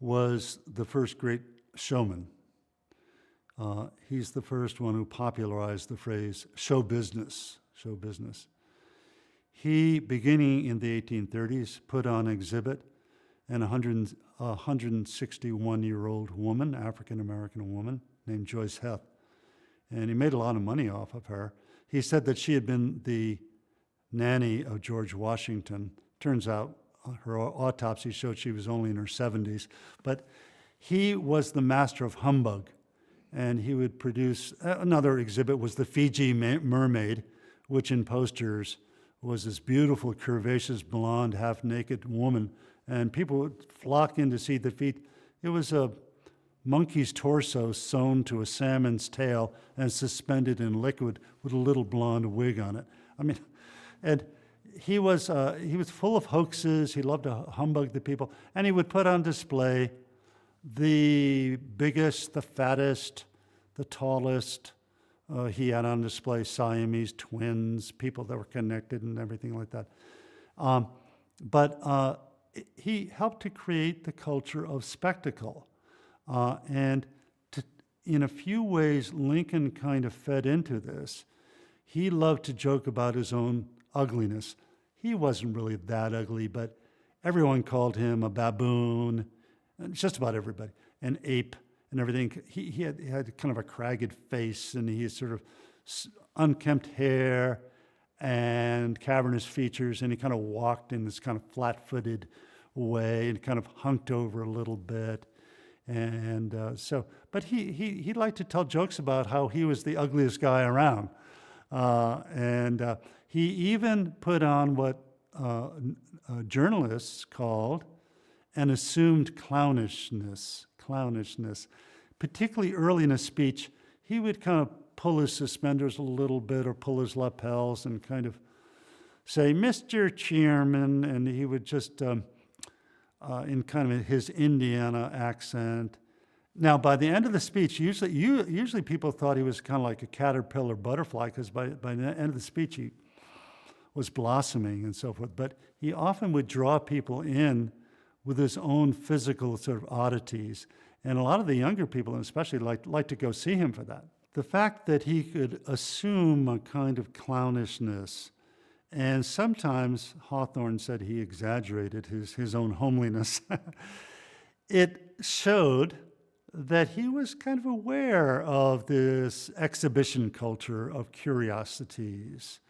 was the first great showman. He's the first one who popularized the phrase show business. He, beginning in the 1830s, put on exhibit an 161-year-old woman, African-American woman, named Joyce Heth. And he made a lot of money off of her. He said that she had been the nanny of George Washington. Turns out her autopsy showed she was only in her 70s. But he was the master of humbug. And he would produce, another exhibit was the Fiji mermaid, which in posters was this beautiful, curvaceous, blonde, half-naked woman. And people would flock in to see the feet. It was a monkey's torso sewn to a salmon's tail and suspended in liquid with a little blonde wig on it. I mean, and he was full of hoaxes. He loved to humbug the people. And he would put on display the biggest, the fattest, the tallest. He had on display Siamese twins, people that were connected and everything like that. But he helped to create the culture of spectacle. In a few ways, Lincoln kind of fed into this. He loved to joke about his own ugliness. He wasn't really that ugly, but everyone called him a baboon, just about everybody, an ape and everything. He had kind of a cragged face, and he had sort of unkempt hair and cavernous features, and he kind of walked in this kind of flat-footed way and kind of hunked over a little bit. And but he liked to tell jokes about how he was the ugliest guy around. He even put on what journalists called an assumed clownishness. Particularly early in a speech, he would kind of pull his suspenders a little bit or pull his lapels and kind of say, "Mr. Chairman," and he would just, in kind of his Indiana accent. Now, by the end of the speech, usually people thought he was kind of like a caterpillar butterfly, because by the end of the speech, he was blossoming and so forth. But he often would draw people in with his own physical sort of oddities. And a lot of the younger people, especially, like to go see him for that. The fact that he could assume a kind of clownishness, and sometimes Hawthorne said he exaggerated his own homeliness, it showed that he was kind of aware of this exhibition culture of curiosities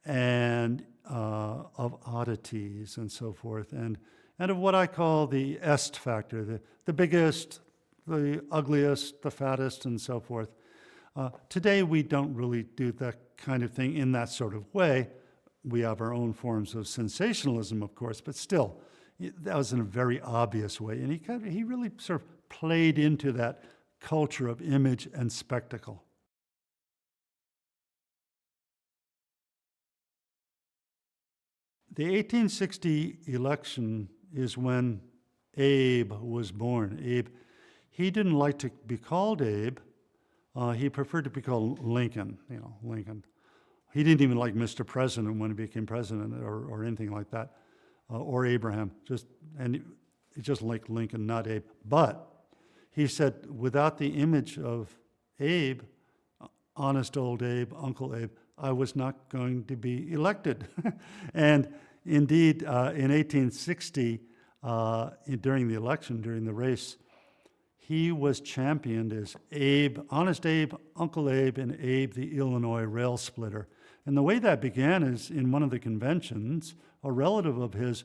and of oddities and so forth, and of what I call the est factor, the biggest, the ugliest, the fattest, and so forth. Today, we don't really do that kind of thing in that sort of way. We have our own forms of sensationalism, of course, but still, that was in a very obvious way. And he really sort of played into that culture of image and spectacle. The 1860 election is when Abe was born. Abe, he didn't like to be called Abe. He preferred to be called Lincoln, Lincoln. He didn't even like Mr. President when he became president or anything like that, or Abraham. Just like Lincoln, not Abe. But he said, without the image of Abe, honest old Abe, Uncle Abe, I was not going to be elected. And indeed, in 1860, during the election, during the race, he was championed as Abe, honest Abe, Uncle Abe, and Abe the Illinois rail splitter. And the way that began is in one of the conventions, a relative of his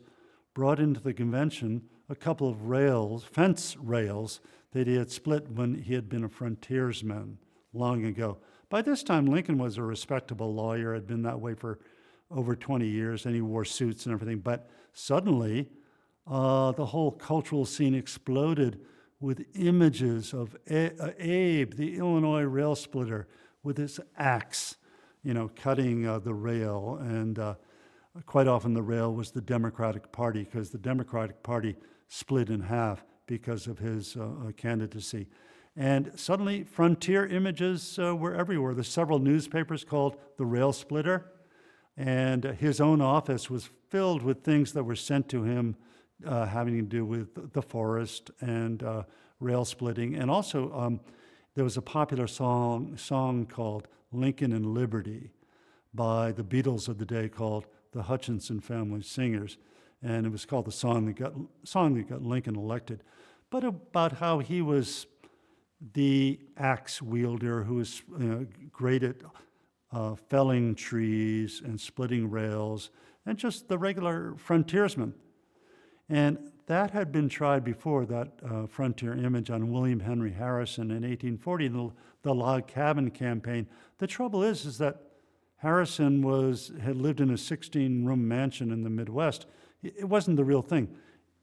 brought into the convention a couple of rails, fence rails, that he had split when he had been a frontiersman long ago. By this time, Lincoln was a respectable lawyer, had been that way for over 20 years, and he wore suits and everything. But suddenly, the whole cultural scene exploded with images of Abe, the Illinois rail splitter, with his axe, cutting the rail. And quite often the rail was the Democratic Party, because the Democratic Party split in half because of his candidacy. And suddenly, frontier images were everywhere. There's several newspapers called The Rail Splitter, and his own office was filled with things that were sent to him having to do with the forest and rail splitting. And also, there was a popular song called Lincoln and Liberty by the Beatles of the day, called the Hutchinson Family Singers. And it was called the song that got Lincoln elected. But about how he was the axe wielder who was great at felling trees and splitting rails, and just the regular frontiersman. And that had been tried before, that frontier image on William Henry Harrison in 1840, the log cabin campaign. The trouble is that Harrison had lived in a 16-room mansion in the Midwest. It wasn't the real thing.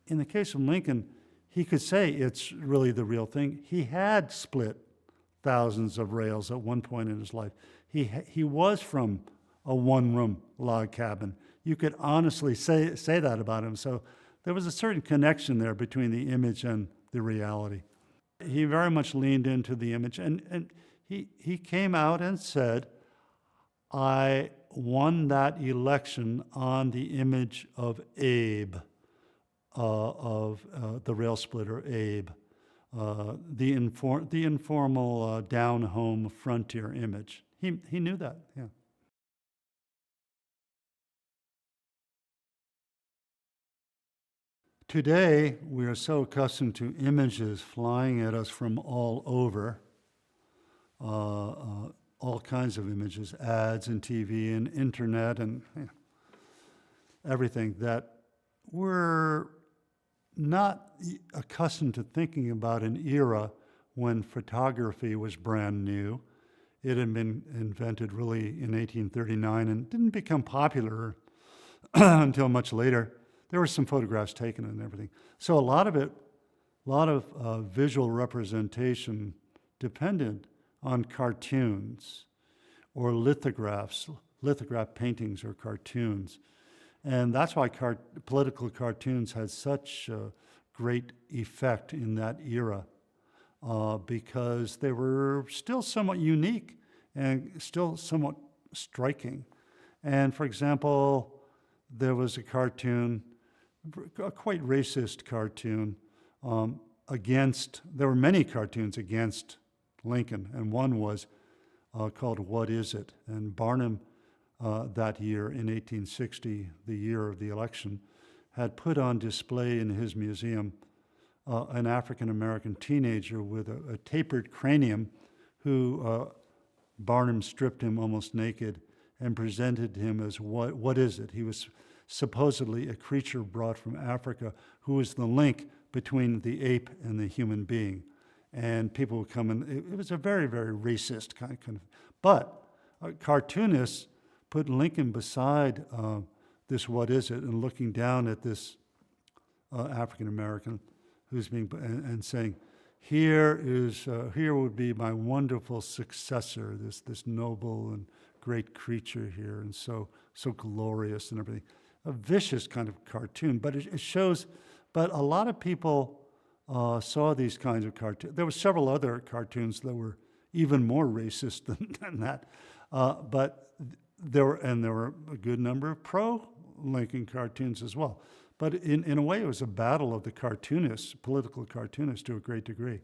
In the case of Lincoln, he could say it's really the real thing. He had split thousands of rails at one point in his life. He was from a one-room log cabin. You could honestly say that about him. So there was a certain connection there between the image and the reality. He very much leaned into the image, and he came out and said, I won that election on the image of Abe, of the rail splitter Abe, the informal down-home frontier image. He knew that, yeah. Today, we are so accustomed to images flying at us from all over, all kinds of images, ads and TV and internet and everything, that we're not accustomed to thinking about an era when photography was brand new. It had been invented really in 1839 and didn't become popular until much later. There were some photographs taken and everything. So a lot of visual representation depended on cartoons or lithograph paintings or cartoons. And that's why political cartoons had such a great effect in that era, because they were still somewhat unique and still somewhat striking. And for example, there was a cartoon, a quite racist cartoon, there were many cartoons against Lincoln, and one was called What Is It? And Barnum, that year in 1860, the year of the election, had put on display in his museum an African-American teenager with a tapered cranium who Barnum stripped him almost naked and presented him as what is it? He was supposedly a creature brought from Africa who was the link between the ape and the human being. And people would come in. It was a very, very racist kind of. But cartoonists put Lincoln beside this what is it, and looking down at this African American who's being and saying, here would be my wonderful successor, this noble and great creature here, and so glorious and everything. A vicious kind of cartoon, but it shows. But a lot of people saw these kinds of cartoons. There were several other cartoons that were even more racist than that. But there were a good number of pro-Lincoln cartoons as well. But in a way, it was a battle of the cartoonists, political cartoonists, to a great degree.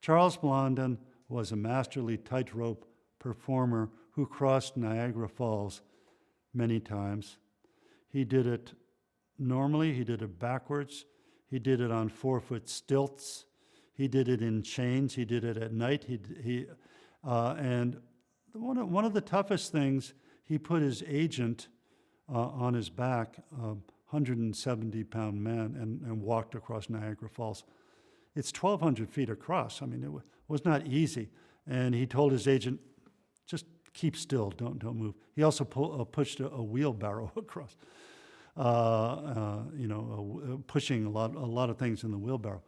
Charles Blondin was a masterly tightrope performer who crossed Niagara Falls many times. He did it normally, he did it backwards, he did it on 4-foot stilts, he did it in chains, he did it at night, and one of the toughest things, he put his agent on his back, 170-pound man, and walked across Niagara Falls. It's 1,200 feet across. I mean, it was not easy. And he told his agent, just keep still, don't move. He also pushed a wheelbarrow across, pushing a lot of things in the wheelbarrow.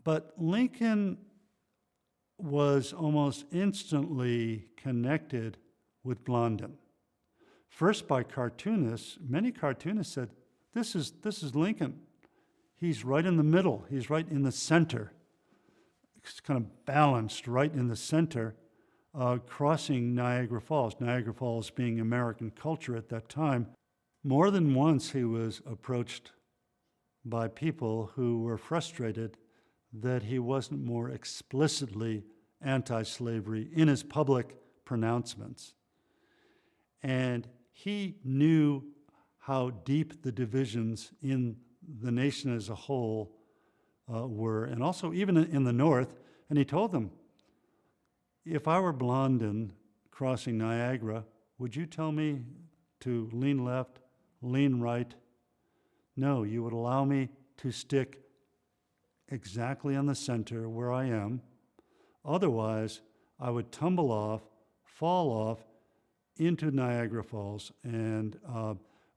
But Lincoln was almost instantly connected with Blondin. First by cartoonists. Many cartoonists said, this is Lincoln. He's right in the middle. He's right in the center. It's kind of balanced right in the center, crossing Niagara Falls. Niagara Falls being American culture at that time. More than once he was approached by people who were frustrated that he wasn't more explicitly anti-slavery in his public pronouncements. And he knew how deep the divisions in the nation as a whole were, and also even in the North. And he told them, if I were Blondin crossing Niagara, would you tell me to lean left, lean right? No, you would allow me to stick exactly on the center where I am. Otherwise, I would tumble off, fall off into Niagara Falls, and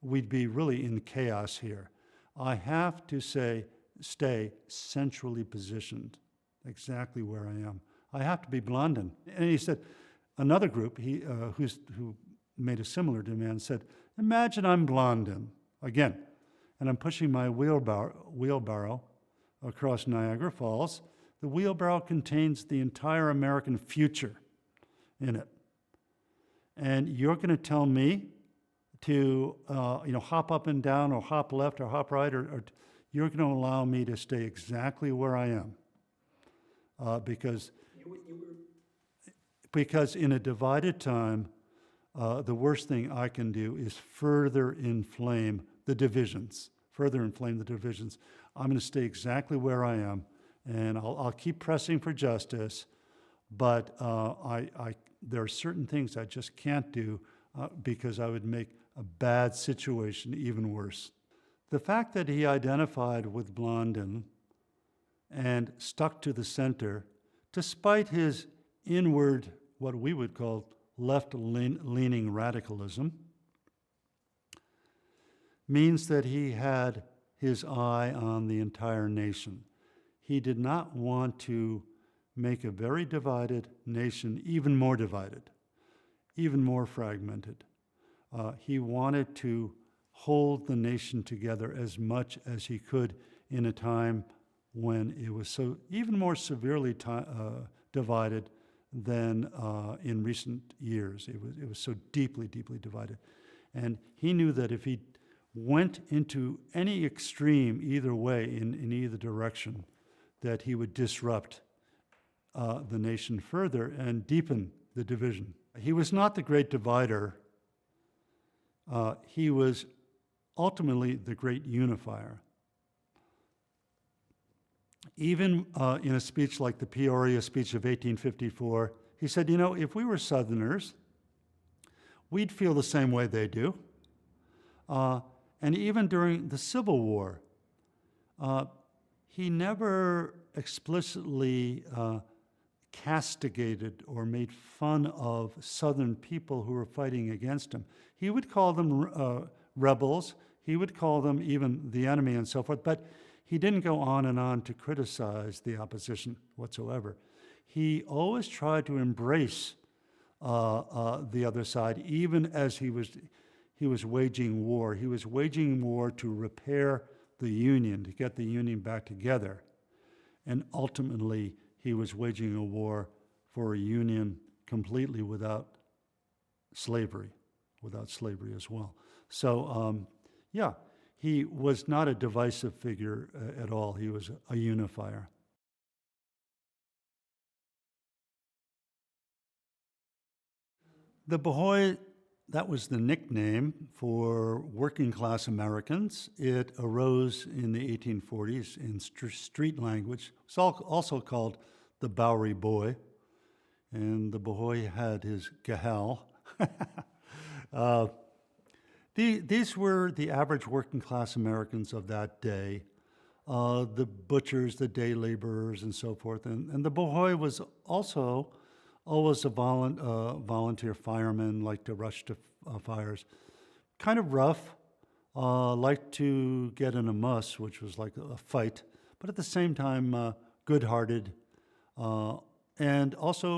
we'd be really in chaos here. I have to stay centrally positioned, exactly where I am. I have to be Blondin. And he said, another group who made a similar demand said, imagine I'm Blondin, again, and I'm pushing my wheelbarrow across Niagara Falls. The wheelbarrow contains the entire American future in it. And you're going to tell me to hop up and down or hop left or hop right, or you're going to allow me to stay exactly where I am. Because in a divided time, the worst thing I can do is further inflame the divisions. I'm going to stay exactly where I am, and I'll keep pressing for justice, but there are certain things I just can't do because I would make a bad situation even worse. The fact that he identified with Blondin and stuck to the center, despite his inward, what we would call left-leaning radicalism, means that he had his eye on the entire nation. He did not want to make a very divided nation even more divided, even more fragmented. He wanted to hold the nation together as much as he could in a time when it was so even more severely divided than in recent years. It was so deeply, deeply divided. And he knew that if he went into any extreme either way, in either direction, that he would disrupt the nation further and deepen the division. He was not the great divider. He was ultimately the great unifier. Even in a speech like the Peoria speech of 1854, he said, if we were Southerners, we'd feel the same way they do. And even during the Civil War, he never explicitly castigated or made fun of Southern people who were fighting against him. He would call them rebels. He would call them even the enemy and so forth, but he didn't go on and on to criticize the opposition whatsoever. He always tried to embrace the other side, even as he was waging war. He was waging war to repair the Union, to get the Union back together. And ultimately, he was waging a war for a Union completely without slavery as well. So, he was not a divisive figure at all. He was a unifier. The Bohoi, that was the nickname for working class Americans. It arose in the 1840s in street language. It's also called the Bowery Boy, and the Bohoi had his gahal. These were the average working class Americans of that day, the butchers, the day laborers, and so forth. And the Bohoi was also always a volunteer fireman, liked to rush to fires. Kind of rough, liked to get in a muss, which was like a fight, but at the same time, good-hearted, and also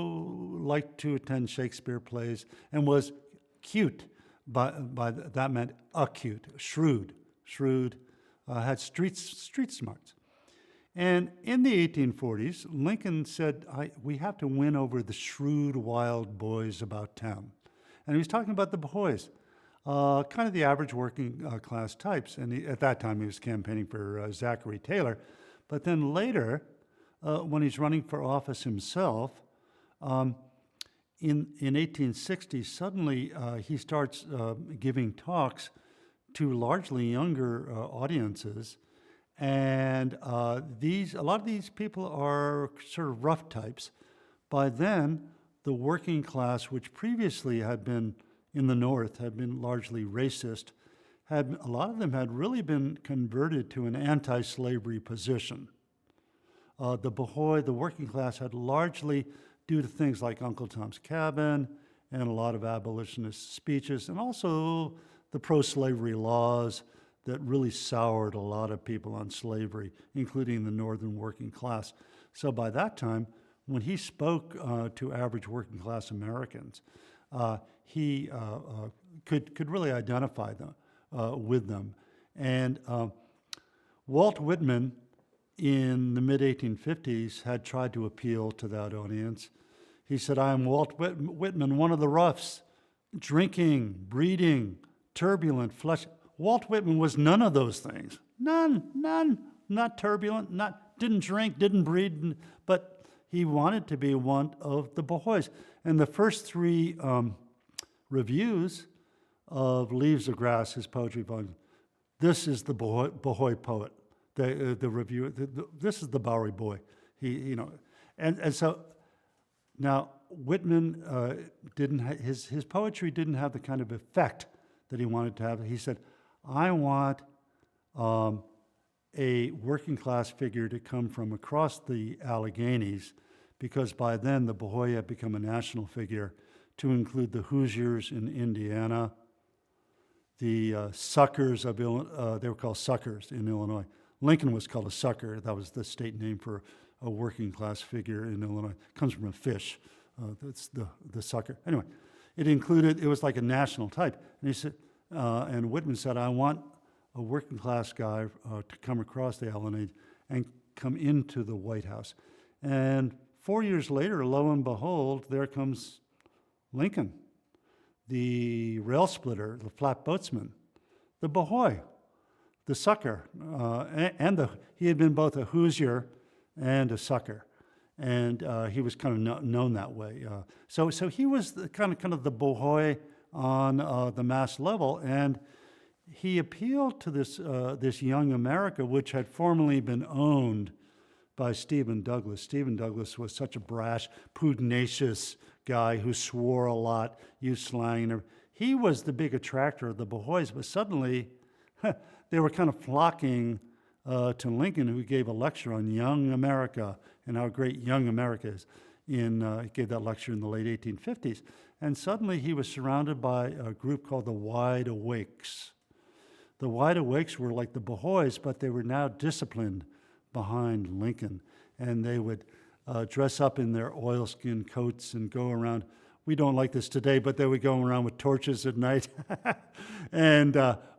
liked to attend Shakespeare plays, and was cute. By that meant acute, shrewd, had street smarts. And in the 1840s, Lincoln said, we have to win over the shrewd, wild boys about town. And he was talking about the Bohois, kind of the average working class types. And at that time, he was campaigning for Zachary Taylor. But then later, when he's running for office himself, in 1860, suddenly he starts giving talks to largely younger audiences, and a lot of these people are sort of rough types. By then, the working class, which previously had been in the North, had been largely racist, a lot of them had really been converted to an anti-slavery position. The working class had largely, due to things like Uncle Tom's Cabin and a lot of abolitionist speeches, and also the pro-slavery laws that really soured a lot of people on slavery, including the northern working class. So by that time, when he spoke to average working class Americans, he could really identify them, with them. And Walt Whitman, in the mid-1850s, had tried to appeal to that audience. He said, "I am Walt Whitman, one of the roughs, drinking, breeding, turbulent, flesh." Walt Whitman was none of those things. None, not turbulent, didn't drink, didn't breed, but he wanted to be one of the bohos. And the first three reviews of Leaves of Grass, his poetry volume, this is the Bohoi poet. The review, this is the Bowery boy. And so now Whitman his poetry didn't have the kind of effect that he wanted to have. He said, "I want a working class figure to come from across the Alleghenies," because by then the Bohoi had become a national figure, to include the Hoosiers in Indiana, the Suckers of Illinois. They were called Suckers in Illinois. Lincoln was called a sucker. That was the state name for a working class figure in Illinois. It comes from a fish. That's the sucker. Anyway, it was like a national type. And he said, and Whitman said, "I want a working class guy to come across the Alleghenies and come into the White House." And 4 years later, lo and behold, there comes Lincoln, the rail splitter, the flatboatsman, the Bohoi, the sucker, he had been both a Hoosier and a sucker, and he was kind of known that way. So he was kind of the Bohoi on the mass level, and he appealed to this young America, which had formerly been owned by Stephen Douglas. Stephen Douglas was such a brash, pugnacious guy who swore a lot, used slang, and he was the big attractor of the Bohois, but suddenly they were kind of flocking to Lincoln, who gave a lecture on young America and how great young America is. He gave that lecture in the late 1850s. And suddenly he was surrounded by a group called the Wide Awakes. The Wide Awakes were like the Bohois, but they were now disciplined behind Lincoln. And they would dress up in their oilskin coats and go around. We don't like this today, but they would go around with torches at night.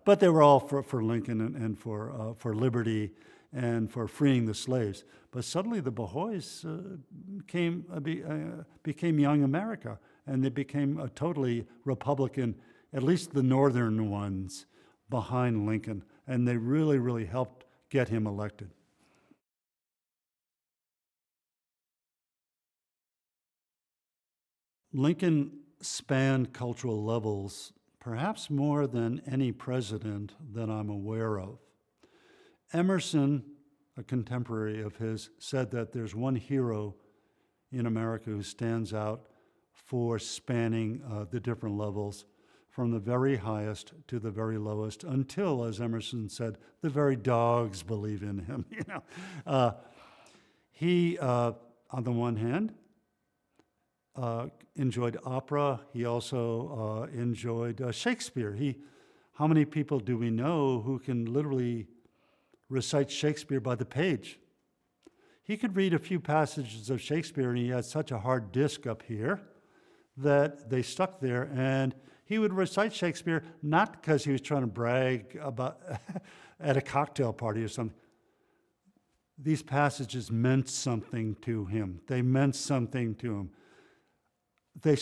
But they were all for Lincoln and for liberty and for freeing the slaves. But suddenly the Bohois became young America, and they became a totally Republican, at least the northern ones, behind Lincoln. And they really, really helped get him elected. Lincoln spanned cultural levels perhaps more than any president that I'm aware of. Emerson, a contemporary of his, said that there's one hero in America who stands out for spanning the different levels, from the very highest to the very lowest, until, as Emerson said, the very dogs believe in him. He, on the one hand, enjoyed opera. He also enjoyed Shakespeare. How many people do we know who can literally recite Shakespeare by the page? He could read a few passages of Shakespeare, and he had such a hard disk up here that they stuck there, and he would recite Shakespeare not because he was trying to brag about at a cocktail party or something. These passages meant something to him. They meant something to him. They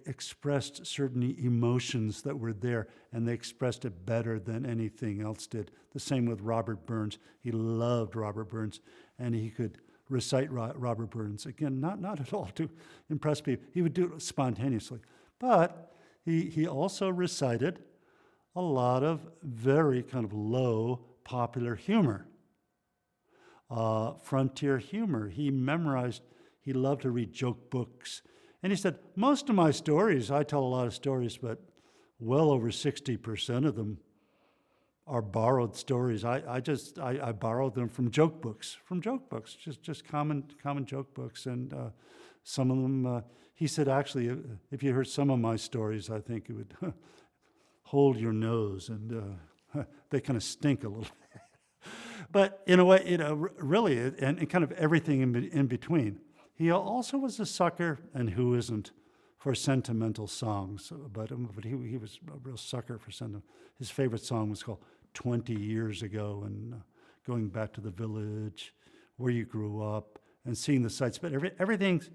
expressed certain emotions that were there, and they expressed it better than anything else did. The same with Robert Burns. He loved Robert Burns, and he could recite Robert Burns. Again, not at all to impress people. He would do it spontaneously. But he also recited a lot of very kind of low popular humor, frontier humor. He loved to read joke books. And he said, most of my stories, I tell a lot of stories, but well over 60% of them are borrowed stories. I borrowed them from joke books, just common joke books. And some of them, he said, actually, if you heard some of my stories, I think it would hold your nose, and they kind of stink a little bit. But in a way, really, and kind of everything in between. He also was a sucker, and who isn't, for sentimental songs. But he was a real sucker for sentimental. His favorite song was called 20 Years Ago, and going back to the village where you grew up and seeing the sights. But everything's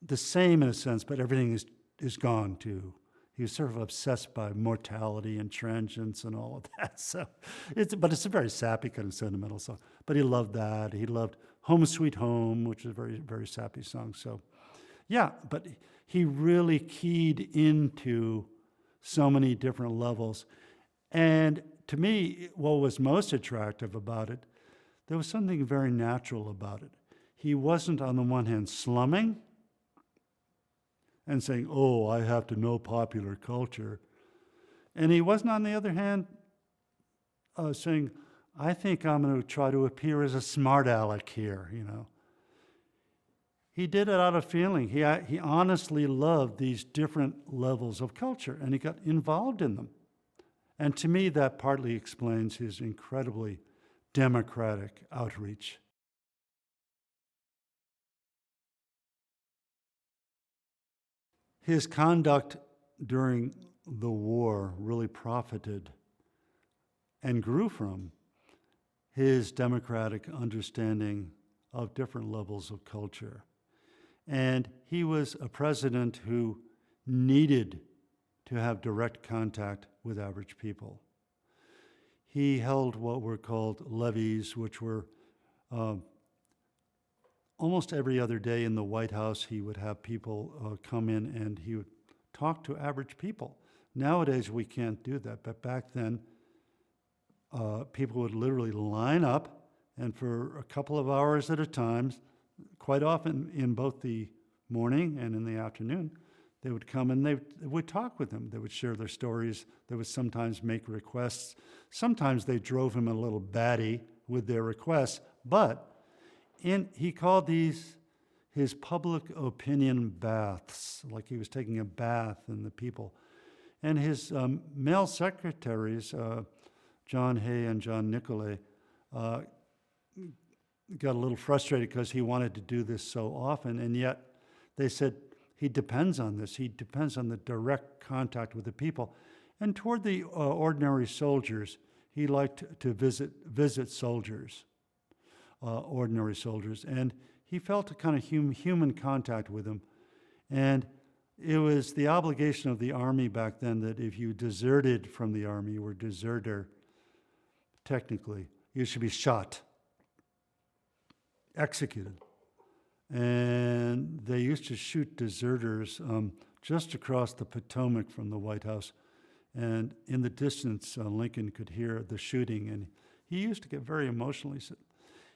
the same in a sense, but everything is gone too. He was sort of obsessed by mortality and transience and all of that. So it's a very sappy kind of sentimental song. But he loved that. He loved Home Sweet Home, which is a very, very sappy song. So yeah, but he really keyed into so many different levels. And to me, what was most attractive about it, there was something very natural about it. He wasn't, on the one hand, slumming and saying, oh, I have to know popular culture. And he wasn't, on the other hand, saying, I think I'm going to try to appear as a smart aleck here, He did it out of feeling. He honestly loved these different levels of culture, and he got involved in them. And to me, that partly explains his incredibly democratic outreach. His conduct during the war really profited and grew from his democratic understanding of different levels of culture. And he was a president who needed to have direct contact with average people. He held what were called levees, which were almost every other day in the White House. He would have people come in and he would talk to average people. Nowadays, we can't do that, but back then, people would literally line up, and for a couple of hours at a time, quite often in both the morning and in the afternoon, they would come and they would talk with him. They would share their stories. They would sometimes make requests. Sometimes they drove him a little batty with their requests, but he called these his public opinion baths, like he was taking a bath in the people. And his male secretaries, John Hay and John Nicolay, got a little frustrated because he wanted to do this so often, and yet they said he depends on this. He depends on the direct contact with the people. And toward the ordinary soldiers, he liked to visit soldiers, ordinary soldiers, and he felt a kind of human contact with them. And it was the obligation of the Army back then that if you deserted from the Army, you were a deserter, technically, you should be shot, executed. And they used to shoot deserters just across the Potomac from the White House. And in the distance, Lincoln could hear the shooting, and he used to get very emotional. He said,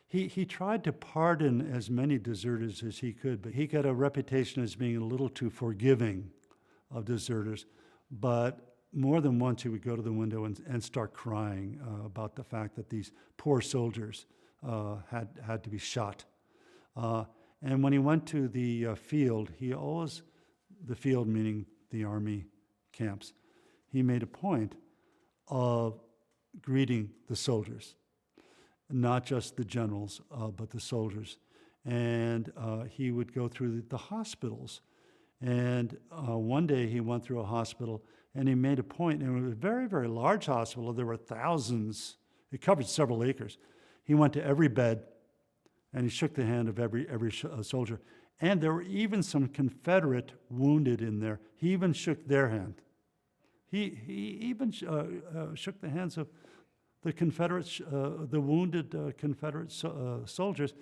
he tried to pardon as many deserters as he could, but he got a reputation as being a little too forgiving of deserters. But more than once, he would go to the window and start crying about the fact that these poor soldiers had to be shot. And when he went to the field, the field meaning the Army camps, he made a point of greeting the soldiers, not just the generals, but the soldiers. And he would go through the hospitals. And one day he went through a hospital and he made a point, and it was a very, very large hospital. There were thousands. It covered several acres. He went to every bed and he shook the hand of every soldier. And there were even some Confederate wounded in there. He even shook their hand. He even shook the hands of the Confederates, the wounded Confederate soldiers,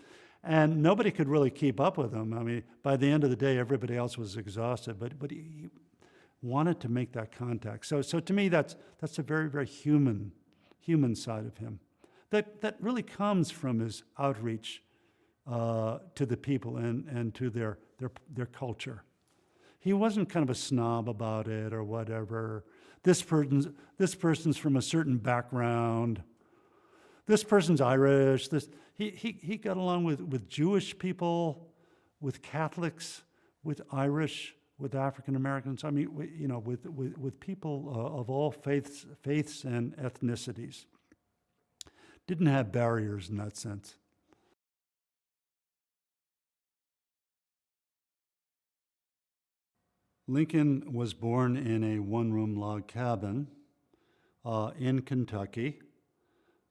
and nobody could really keep up with him. I mean, by the end of the day, everybody else was exhausted, but he wanted to make that contact. So to me, that's a very, very human side of him that really comes from his outreach to the people and to their their culture. He wasn't kind of a snob about it or whatever. This person's from a certain background. This person's Irish. He got along with Jewish people, with Catholics, with Irish, with African Americans. I mean, with people of all faiths and ethnicities. Didn't have barriers in that sense. Lincoln was born in a one-room log cabin in Kentucky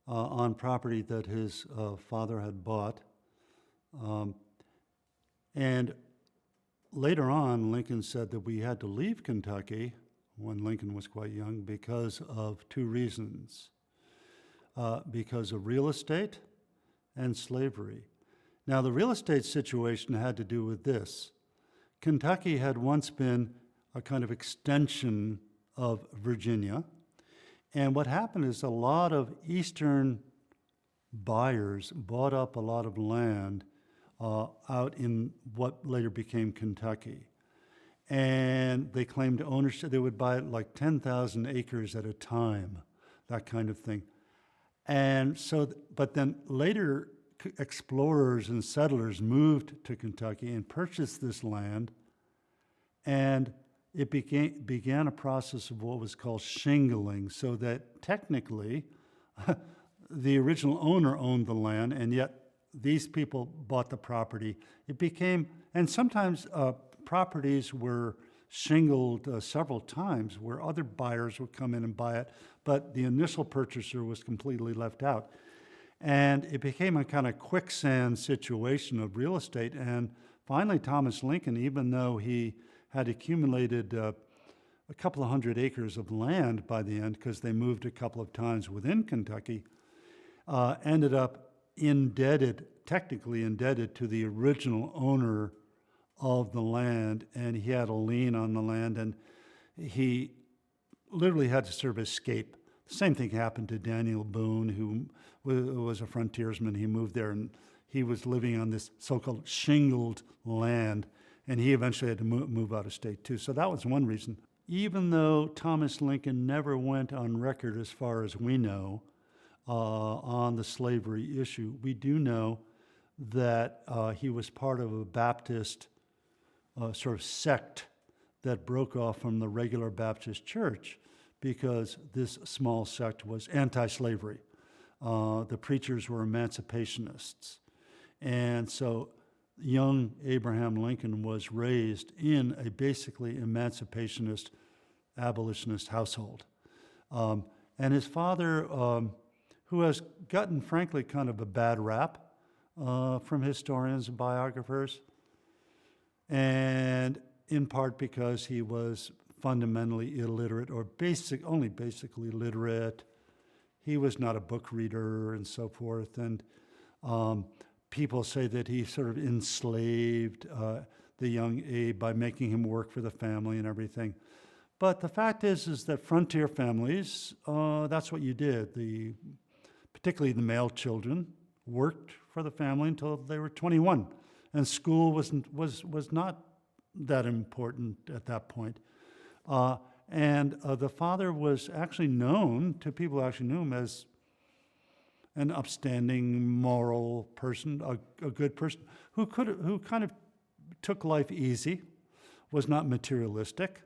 on property that his father had bought. And later on, Lincoln said that we had to leave Kentucky when Lincoln was quite young because of two reasons. Because of real estate and slavery. Now, the real estate situation had to do with this. Kentucky had once been a kind of extension of Virginia, and what happened is a lot of Eastern buyers bought up a lot of land out in what later became Kentucky. And they claimed ownership. They would buy like 10,000 acres at a time, that kind of thing. And so, but then later explorers and settlers moved to Kentucky and purchased this land, and it began a process of what was called shingling, so that technically the original owner owned the land, and yet these people bought the property. It became, and sometimes properties were shingled several times where other buyers would come in and buy it, but the initial purchaser was completely left out. And it became a kind of quicksand situation of real estate. And finally, Thomas Lincoln, even though he had accumulated a couple of hundred acres of land by the end, because they moved a couple of times within Kentucky, ended up technically indebted to the original owner of the land, and he had a lien on the land, and he literally had to sort of escape. The same thing happened to Daniel Boone, who was a frontiersman. He moved there, and he was living on this so-called shingled land, and he eventually had to move out of state too. So that was one reason. Even though Thomas Lincoln never went on record, as far as we know, on the slavery issue, we do know that he was part of a Baptist sort of sect that broke off from the regular Baptist church because this small sect was anti-slavery. The preachers were emancipationists. And so young Abraham Lincoln was raised in a basically emancipationist, abolitionist household. And his father, who has gotten, frankly, kind of a bad rap from historians and biographers, and in part because he was fundamentally illiterate or only basically literate. He was not a book reader and so forth. And people say that he sort of enslaved the young Abe by making him work for the family and everything. But the fact is that frontier families, that's what you did. Particularly the male children worked for the family until they were 21. And school was not that important at that point. And the father was actually known to people who actually knew him as an upstanding, moral person, a good person who kind of took life easy, was not materialistic.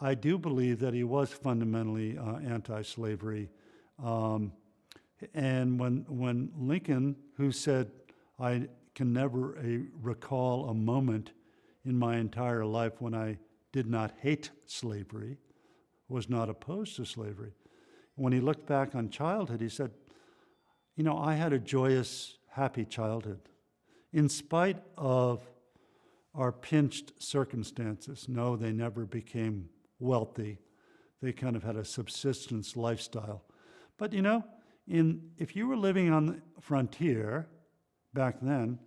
I do believe that he was fundamentally anti-slavery. And when Lincoln, who said, "I can never recall a moment in my entire life when I did not hate slavery, was not opposed to slavery." When he looked back on childhood, he said, I had a joyous, happy childhood. In spite of our pinched circumstances. No, they never became wealthy. They kind of had a subsistence lifestyle. But if you were living on the frontier back then,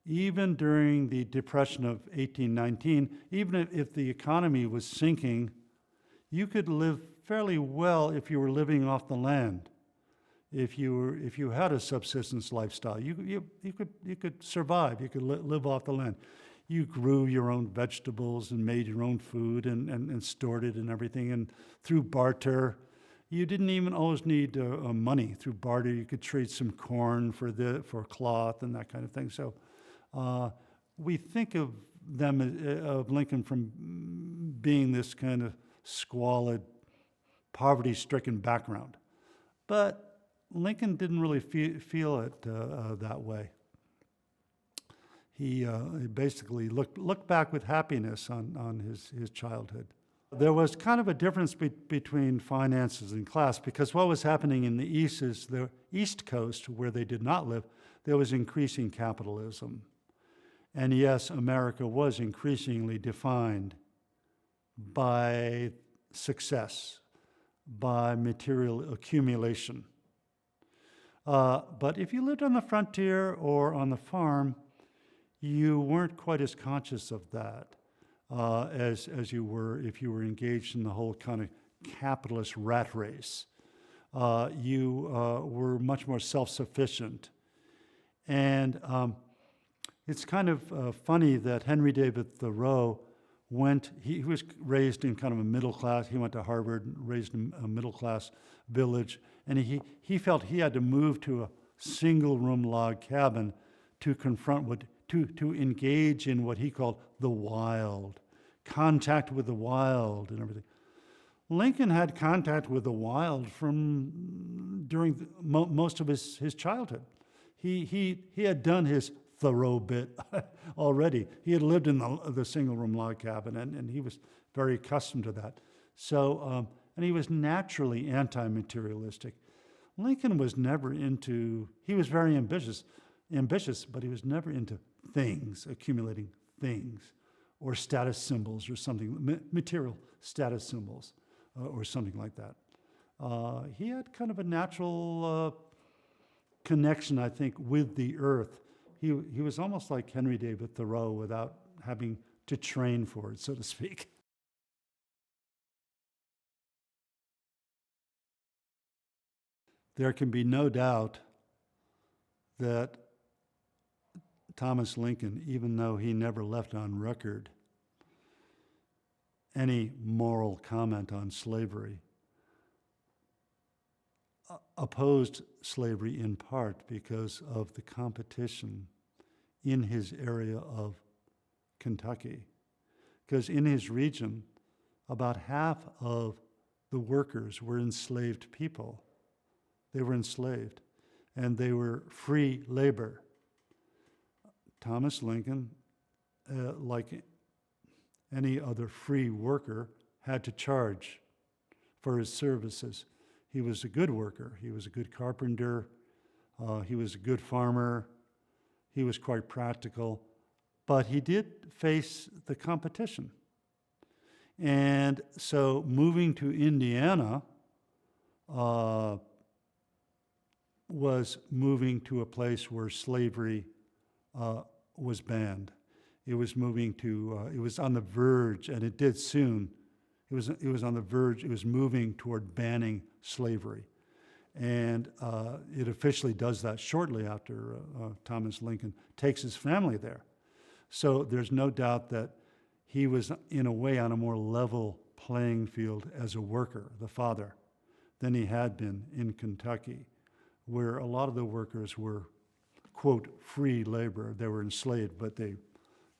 even during the Depression of 1819, even if the economy was sinking, you could live fairly well if you were living off the land. If you had a subsistence lifestyle, you could survive. You could live off the land. you grew your own vegetables and made your own food and stored it and everything. And through barter, you didn't even always need money. Through barter, you could trade some corn for cloth and that kind of thing. So we think of Lincoln from being this kind of squalid, poverty-stricken background. But Lincoln didn't really feel it that way. He basically looked back with happiness on his childhood. There was kind of a difference between finances and class, because what was happening in the East is the East Coast, where they did not live, there was increasing capitalism. And yes, America was increasingly defined by success, by material accumulation. But if you lived on the frontier or on the farm, you weren't quite as conscious of that as you were if you were engaged in the whole kind of capitalist rat race. You were much more self-sufficient. And it's kind of funny that Henry David Thoreau he was raised in kind of a middle class, he went to Harvard, raised in a middle class village, and he felt he had to move to a single room log cabin to to engage in what he called the wild, contact with the wild and everything. Lincoln had contact with the wild during most of his childhood. He had done his Thoreau bit already. He had lived in the single-room log cabin, and he was very accustomed to that. So, and he was naturally anti-materialistic. Lincoln was never he was very ambitious, but he was never into things, accumulating things, or status symbols or something, material status symbols, or something like that. He had kind of a natural connection, I think, with the earth. He was almost like Henry David Thoreau without having to train for it, so to speak. There can be no doubt that Thomas Lincoln, even though he never left on record any moral comment on slavery, opposed slavery in part because of the competition in his area of Kentucky. Because in his region, about half of the workers were enslaved people. They were enslaved, and they were free labor. Thomas Lincoln, like any other free worker, had to charge for his services. He was a good worker. He was a good carpenter. He was a good farmer. He was quite practical. But he did face the competition. And so moving to Indiana was moving to a place where slavery was banned. It was moving to, it was on the verge, and it did soon. It was on the verge, it was moving toward banning slavery. And it officially does that shortly after Thomas Lincoln takes his family there. So there's no doubt that he was, in a way, on a more level playing field as a worker, the father, than he had been in Kentucky, where a lot of the workers were, quote, free labor. They were enslaved, but they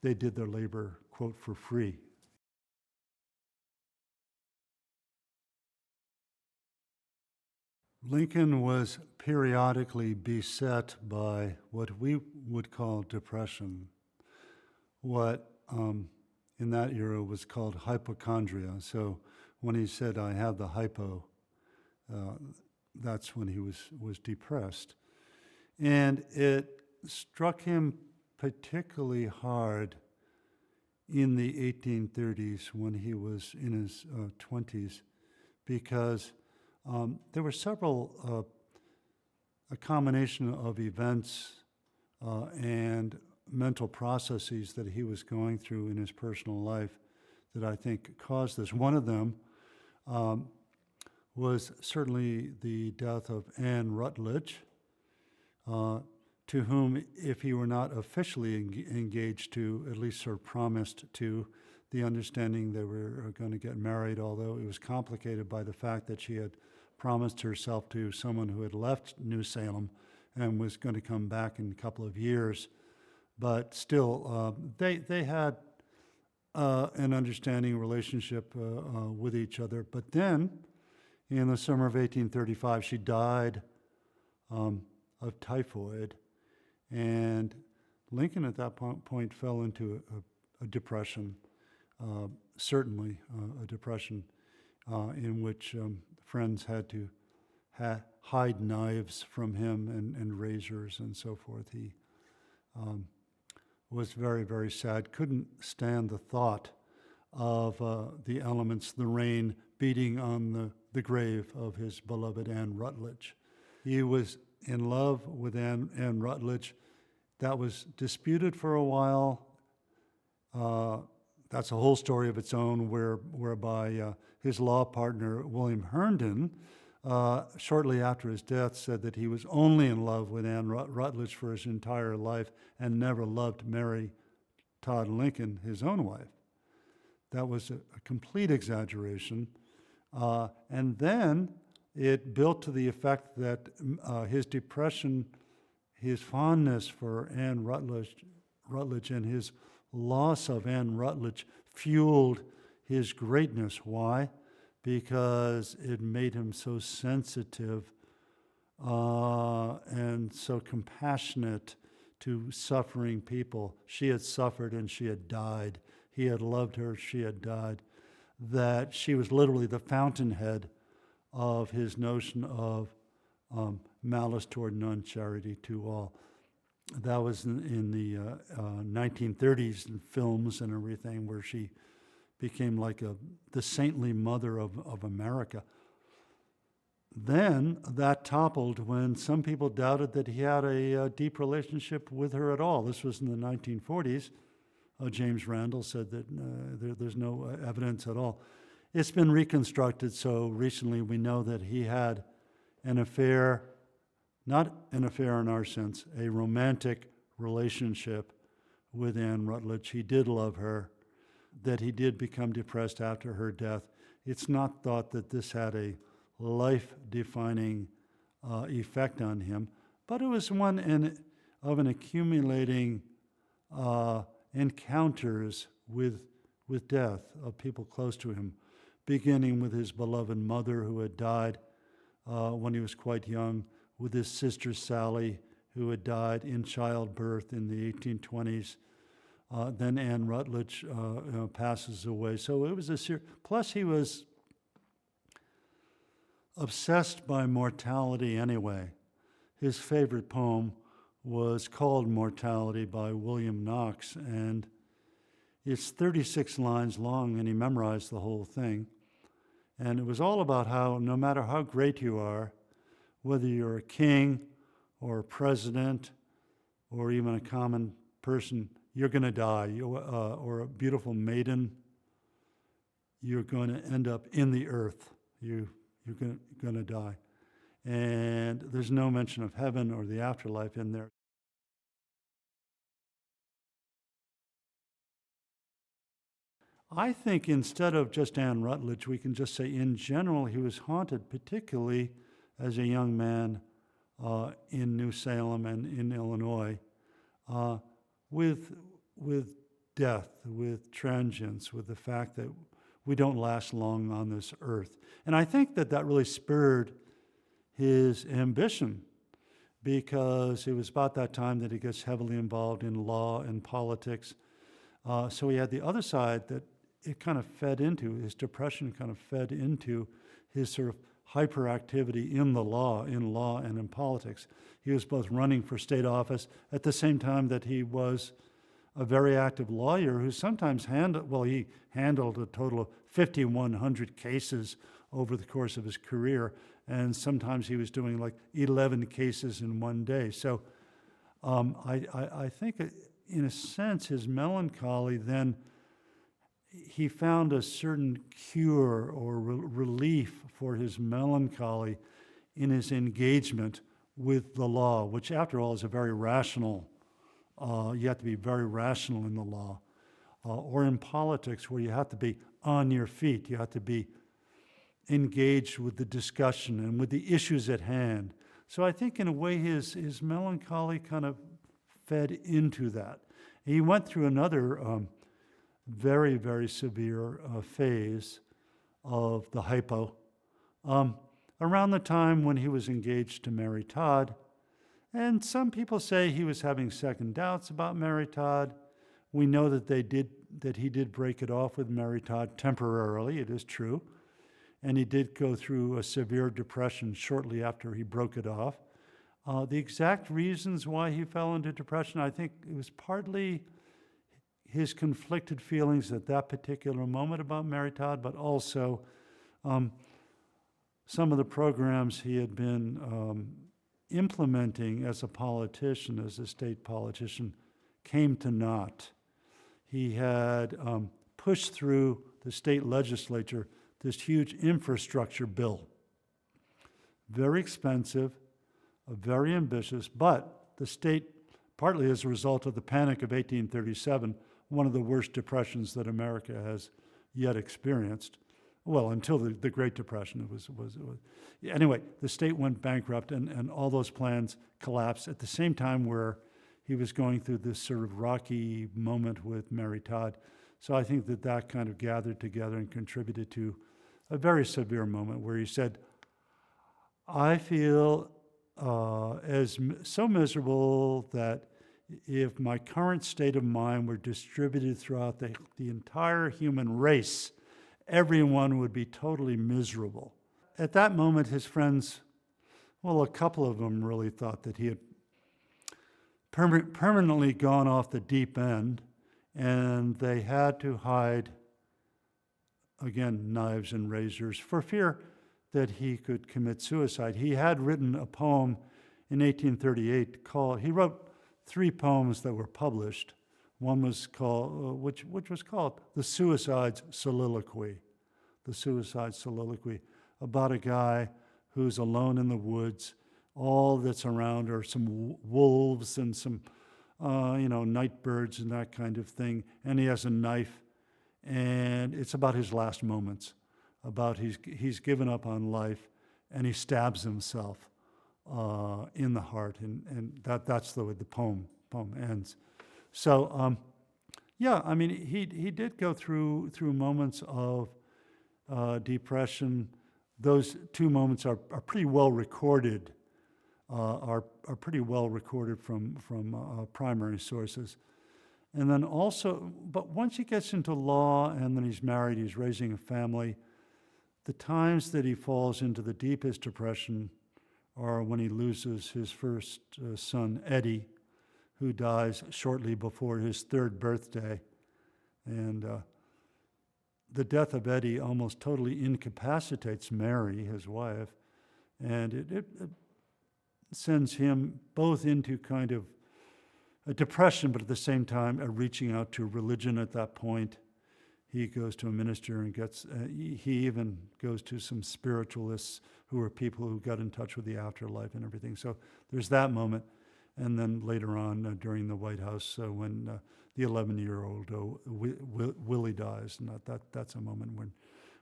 did their labor, quote, for free. Lincoln was periodically beset by what we would call depression, what in that era was called hypochondria. So when he said, "I have the hypo," that's when he was depressed. And it struck him particularly hard in the 1830s when he was in his 20s, because there were a combination of events and mental processes that he was going through in his personal life that I think caused this. One of them was certainly the death of Ann Rutledge. to whom, if he were not officially engaged to, at least sort of promised to, the understanding they were going to get married, although it was complicated by the fact that she had promised herself to someone who had left New Salem and was going to come back in a couple of years. But still, they had an understanding relationship with each other. But then, in the summer of 1835, she died of typhoid, and Lincoln at that point fell into a depression, certainly a depression in which friends had to hide knives from him and razors and so forth. He was very, very sad, couldn't stand the thought of the elements, the rain beating on the grave of his beloved Ann Rutledge. He was in love with Ann Rutledge. That was disputed for a while. That's a whole story of its own, whereby his law partner, William Herndon, shortly after his death, said that he was only in love with Ann Rutledge for his entire life and never loved Mary Todd Lincoln, his own wife. That was a complete exaggeration. And then it built to the effect that his depression, his fondness for Ann Rutledge and his loss of Ann Rutledge fueled his greatness. Why? Because it made him so sensitive and so compassionate to suffering people. She had suffered and she had died. He had loved her, she had died. That she was literally the fountainhead of his notion of malice toward none, charity to all. That was in the 1930s in films and everything, where she became like the saintly mother of America. Then that toppled when some people doubted that he had a deep relationship with her at all. This was in the 1940s. James Randall said that there's no evidence at all. It's been reconstructed, so recently we know that he had an affair, not an affair in our sense, a romantic relationship with Ann Rutledge. He did love her, that he did become depressed after her death. It's not thought that this had a life-defining effect on him, but it was one of an accumulating encounters with death of people close to him, beginning with his beloved mother, who had died when he was quite young, with his sister Sally, who had died in childbirth in the 1820s. Then Ann Rutledge passes away. So it was plus he was obsessed by mortality anyway. His favorite poem was called Mortality by William Knox, and it's 36 lines long, and he memorized the whole thing. And it was all about how no matter how great you are, whether you're a king or a president or even a common person, you're going to die. Or a beautiful maiden, you're going to end up in the earth. You're going to die. And there's no mention of heaven or the afterlife in there. I think instead of just Ann Rutledge, we can just say in general he was haunted, particularly as a young man in New Salem and in Illinois, with death, with transience, with the fact that we don't last long on this earth. And I think that really spurred his ambition, because it was about that time that he gets heavily involved in law and politics. So he had the other side that it kind of fed into, his depression kind of fed into his sort of hyperactivity in law and in politics. He was both running for state office at the same time that he was a very active lawyer who sometimes he handled a total of 5,100 cases over the course of his career, and sometimes he was doing like 11 cases in one day. So I think in a sense his melancholy then, he found a certain cure or relief for his melancholy in his engagement with the law, which after all is a very rational, you have to be very rational in the law, or in politics where you have to be on your feet, you have to be engaged with the discussion and with the issues at hand. So I think in a way his melancholy kind of fed into that. He went through another very, very severe phase of the hypo around the time when he was engaged to Mary Todd. And some people say he was having second doubts about Mary Todd. We know that he did break it off with Mary Todd temporarily, it is true. And he did go through a severe depression shortly after he broke it off. The exact reasons why he fell into depression, I think it was partly his conflicted feelings at that particular moment about Mary Todd, but also some of the programs he had been implementing as a politician, as a state politician, came to naught. He had pushed through the state legislature this huge infrastructure bill. Very expensive, very ambitious, but the state, partly as a result of the Panic of 1837, one of the worst depressions that America has yet experienced. Well, until the Great Depression, it was. Anyway, the state went bankrupt and all those plans collapsed at the same time where he was going through this sort of rocky moment with Mary Todd. So I think that kind of gathered together and contributed to a very severe moment where he said, I feel so miserable that if my current state of mind were distributed throughout the entire human race, everyone would be totally miserable. At that moment, his friends, well, a couple of them really thought that he had permanently gone off the deep end, and they had to hide, again, knives and razors, for fear that he could commit suicide. He had written a poem in 1838 he wrote 3 poems that were published. One was called, which was called The Suicide's Soliloquy. The Suicide Soliloquy, about a guy who's alone in the woods. All that's around are some wolves and some, night birds and that kind of thing. And he has a knife, and it's about his last moments, about he's given up on life, and he stabs himself in the heart, and that's the way the poem ends. So, he did go through moments of depression. Those 2 moments are pretty well recorded. Are pretty well recorded from primary sources. And then also, but once he gets into law and then he's married, he's raising a family, the times that he falls into the deepest depression are when he loses his first son, Eddie, who dies shortly before his 3rd birthday. And the death of Eddie almost totally incapacitates Mary, his wife, and it sends him both into kind of a depression, but at the same time a reaching out to religion at that point. He goes to a minister and he even goes to some spiritualists who are people who got in touch with the afterlife and everything. So there's that moment. And then later on during the White House when the 11-year-old Willie dies, and that's a moment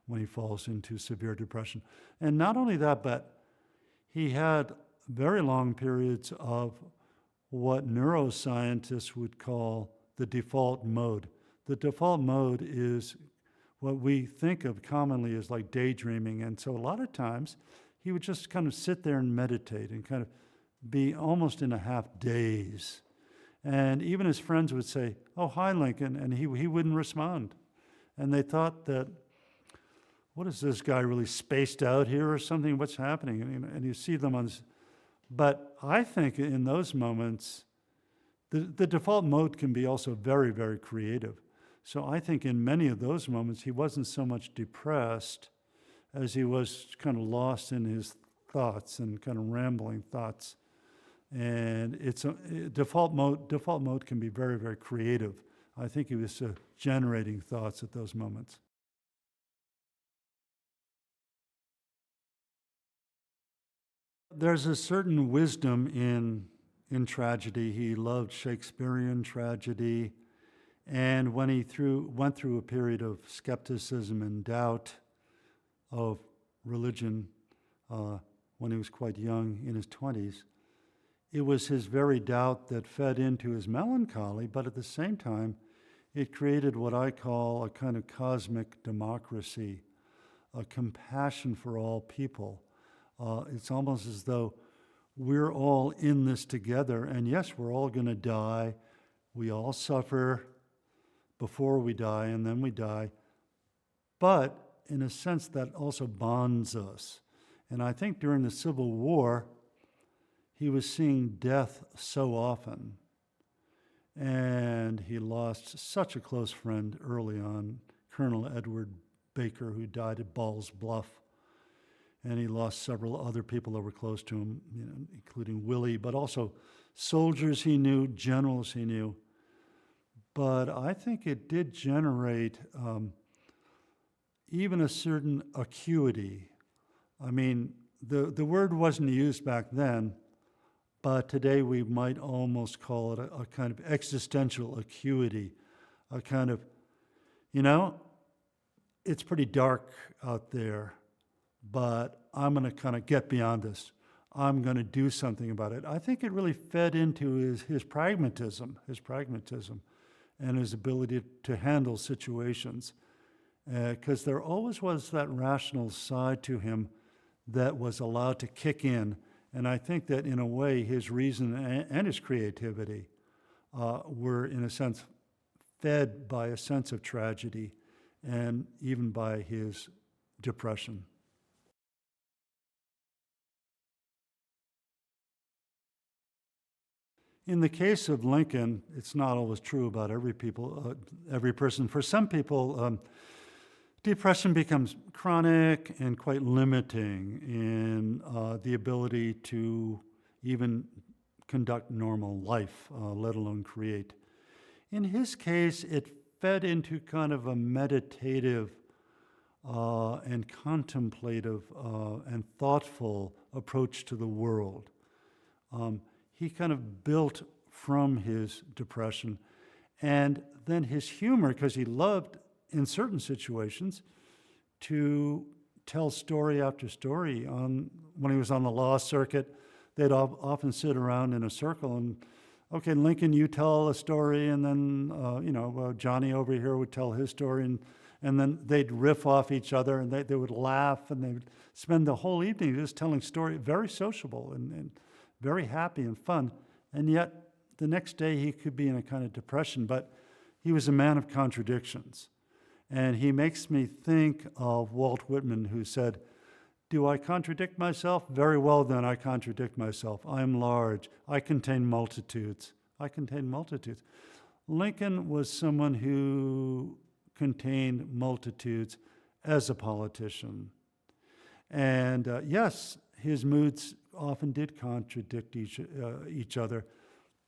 when he falls into severe depression. And not only that, but he had very long periods of what neuroscientists would call the default mode. The default mode is what we think of commonly as like daydreaming. And so a lot of times he would just kind of sit there and meditate and kind of be almost in a half daze. And even his friends would say, "Oh, hi, Lincoln," and he wouldn't respond. And they thought that, what is this guy really spaced out here or something? What's happening? And you see them on this. But I think in those moments, the default mode can be also very, very creative. So I think in many of those moments, he wasn't so much depressed as he was kind of lost in his thoughts and kind of rambling thoughts. And default mode can be very, very creative. I think he was generating thoughts at those moments. There's a certain wisdom in tragedy. He loved Shakespearean tragedy. And when he went through a period of skepticism and doubt of religion when he was quite young, in his 20s, it was his very doubt that fed into his melancholy, but at the same time, it created what I call a kind of cosmic democracy, a compassion for all people. It's almost as though we're all in this together, and yes, we're all going to die. We all suffer before we die, and then we die. But in a sense, that also bonds us. And I think during the Civil War, he was seeing death so often. And he lost such a close friend early on, Colonel Edward Baker, who died at Ball's Bluff. And he lost several other people that were close to him, including Willie, but also soldiers he knew, generals he knew. But I think it did generate even a certain acuity. I mean, the word wasn't used back then, but today we might almost call it a kind of existential acuity, a kind of, it's pretty dark out there, but I'm going to kind of get beyond this. I'm going to do something about it. I think it really fed into his pragmatism, and his ability to handle situations, because there always was that rational side to him that was allowed to kick in. And I think that in a way his reason and his creativity were in a sense fed by a sense of tragedy and even by his depression. In the case of Lincoln, it's not always true about every person. For some people, depression becomes chronic and quite limiting in the ability to even conduct normal life, let alone create. In his case, it fed into kind of a meditative and contemplative and thoughtful approach to the world. He kind of built from his depression, and then his humor, because he loved, in certain situations, to tell story after story. When he was on the law circuit, they'd often sit around in a circle and, okay, Lincoln, you tell a story, and then Johnny over here would tell his story, and then they'd riff off each other, and they would laugh, and they would spend the whole evening just telling story, very sociable and very happy and fun. And yet the next day he could be in a kind of depression, but he was a man of contradictions. And he makes me think of Walt Whitman, who said, "Do I contradict myself? Very well, then I contradict myself. I am large. I contain multitudes. I contain multitudes." Lincoln was someone who contained multitudes as a politician. And yes, his moods often did contradict each other,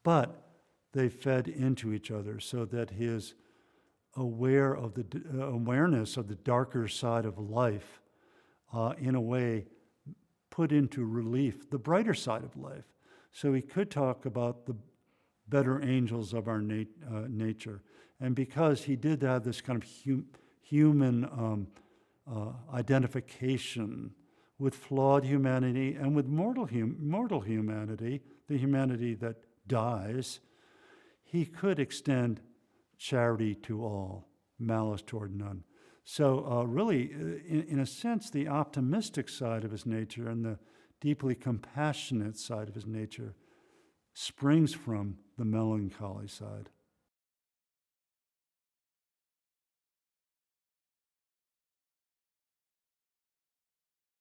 but they fed into each other, so that his awareness of the darker side of life, in a way, put into relief the brighter side of life. So he could talk about the better angels of our nature. And because he did have this kind of human identification with flawed humanity and with mortal humanity, the humanity that dies, he could extend charity to all, malice toward none. So really, in a sense, the optimistic side of his nature and the deeply compassionate side of his nature springs from the melancholy side.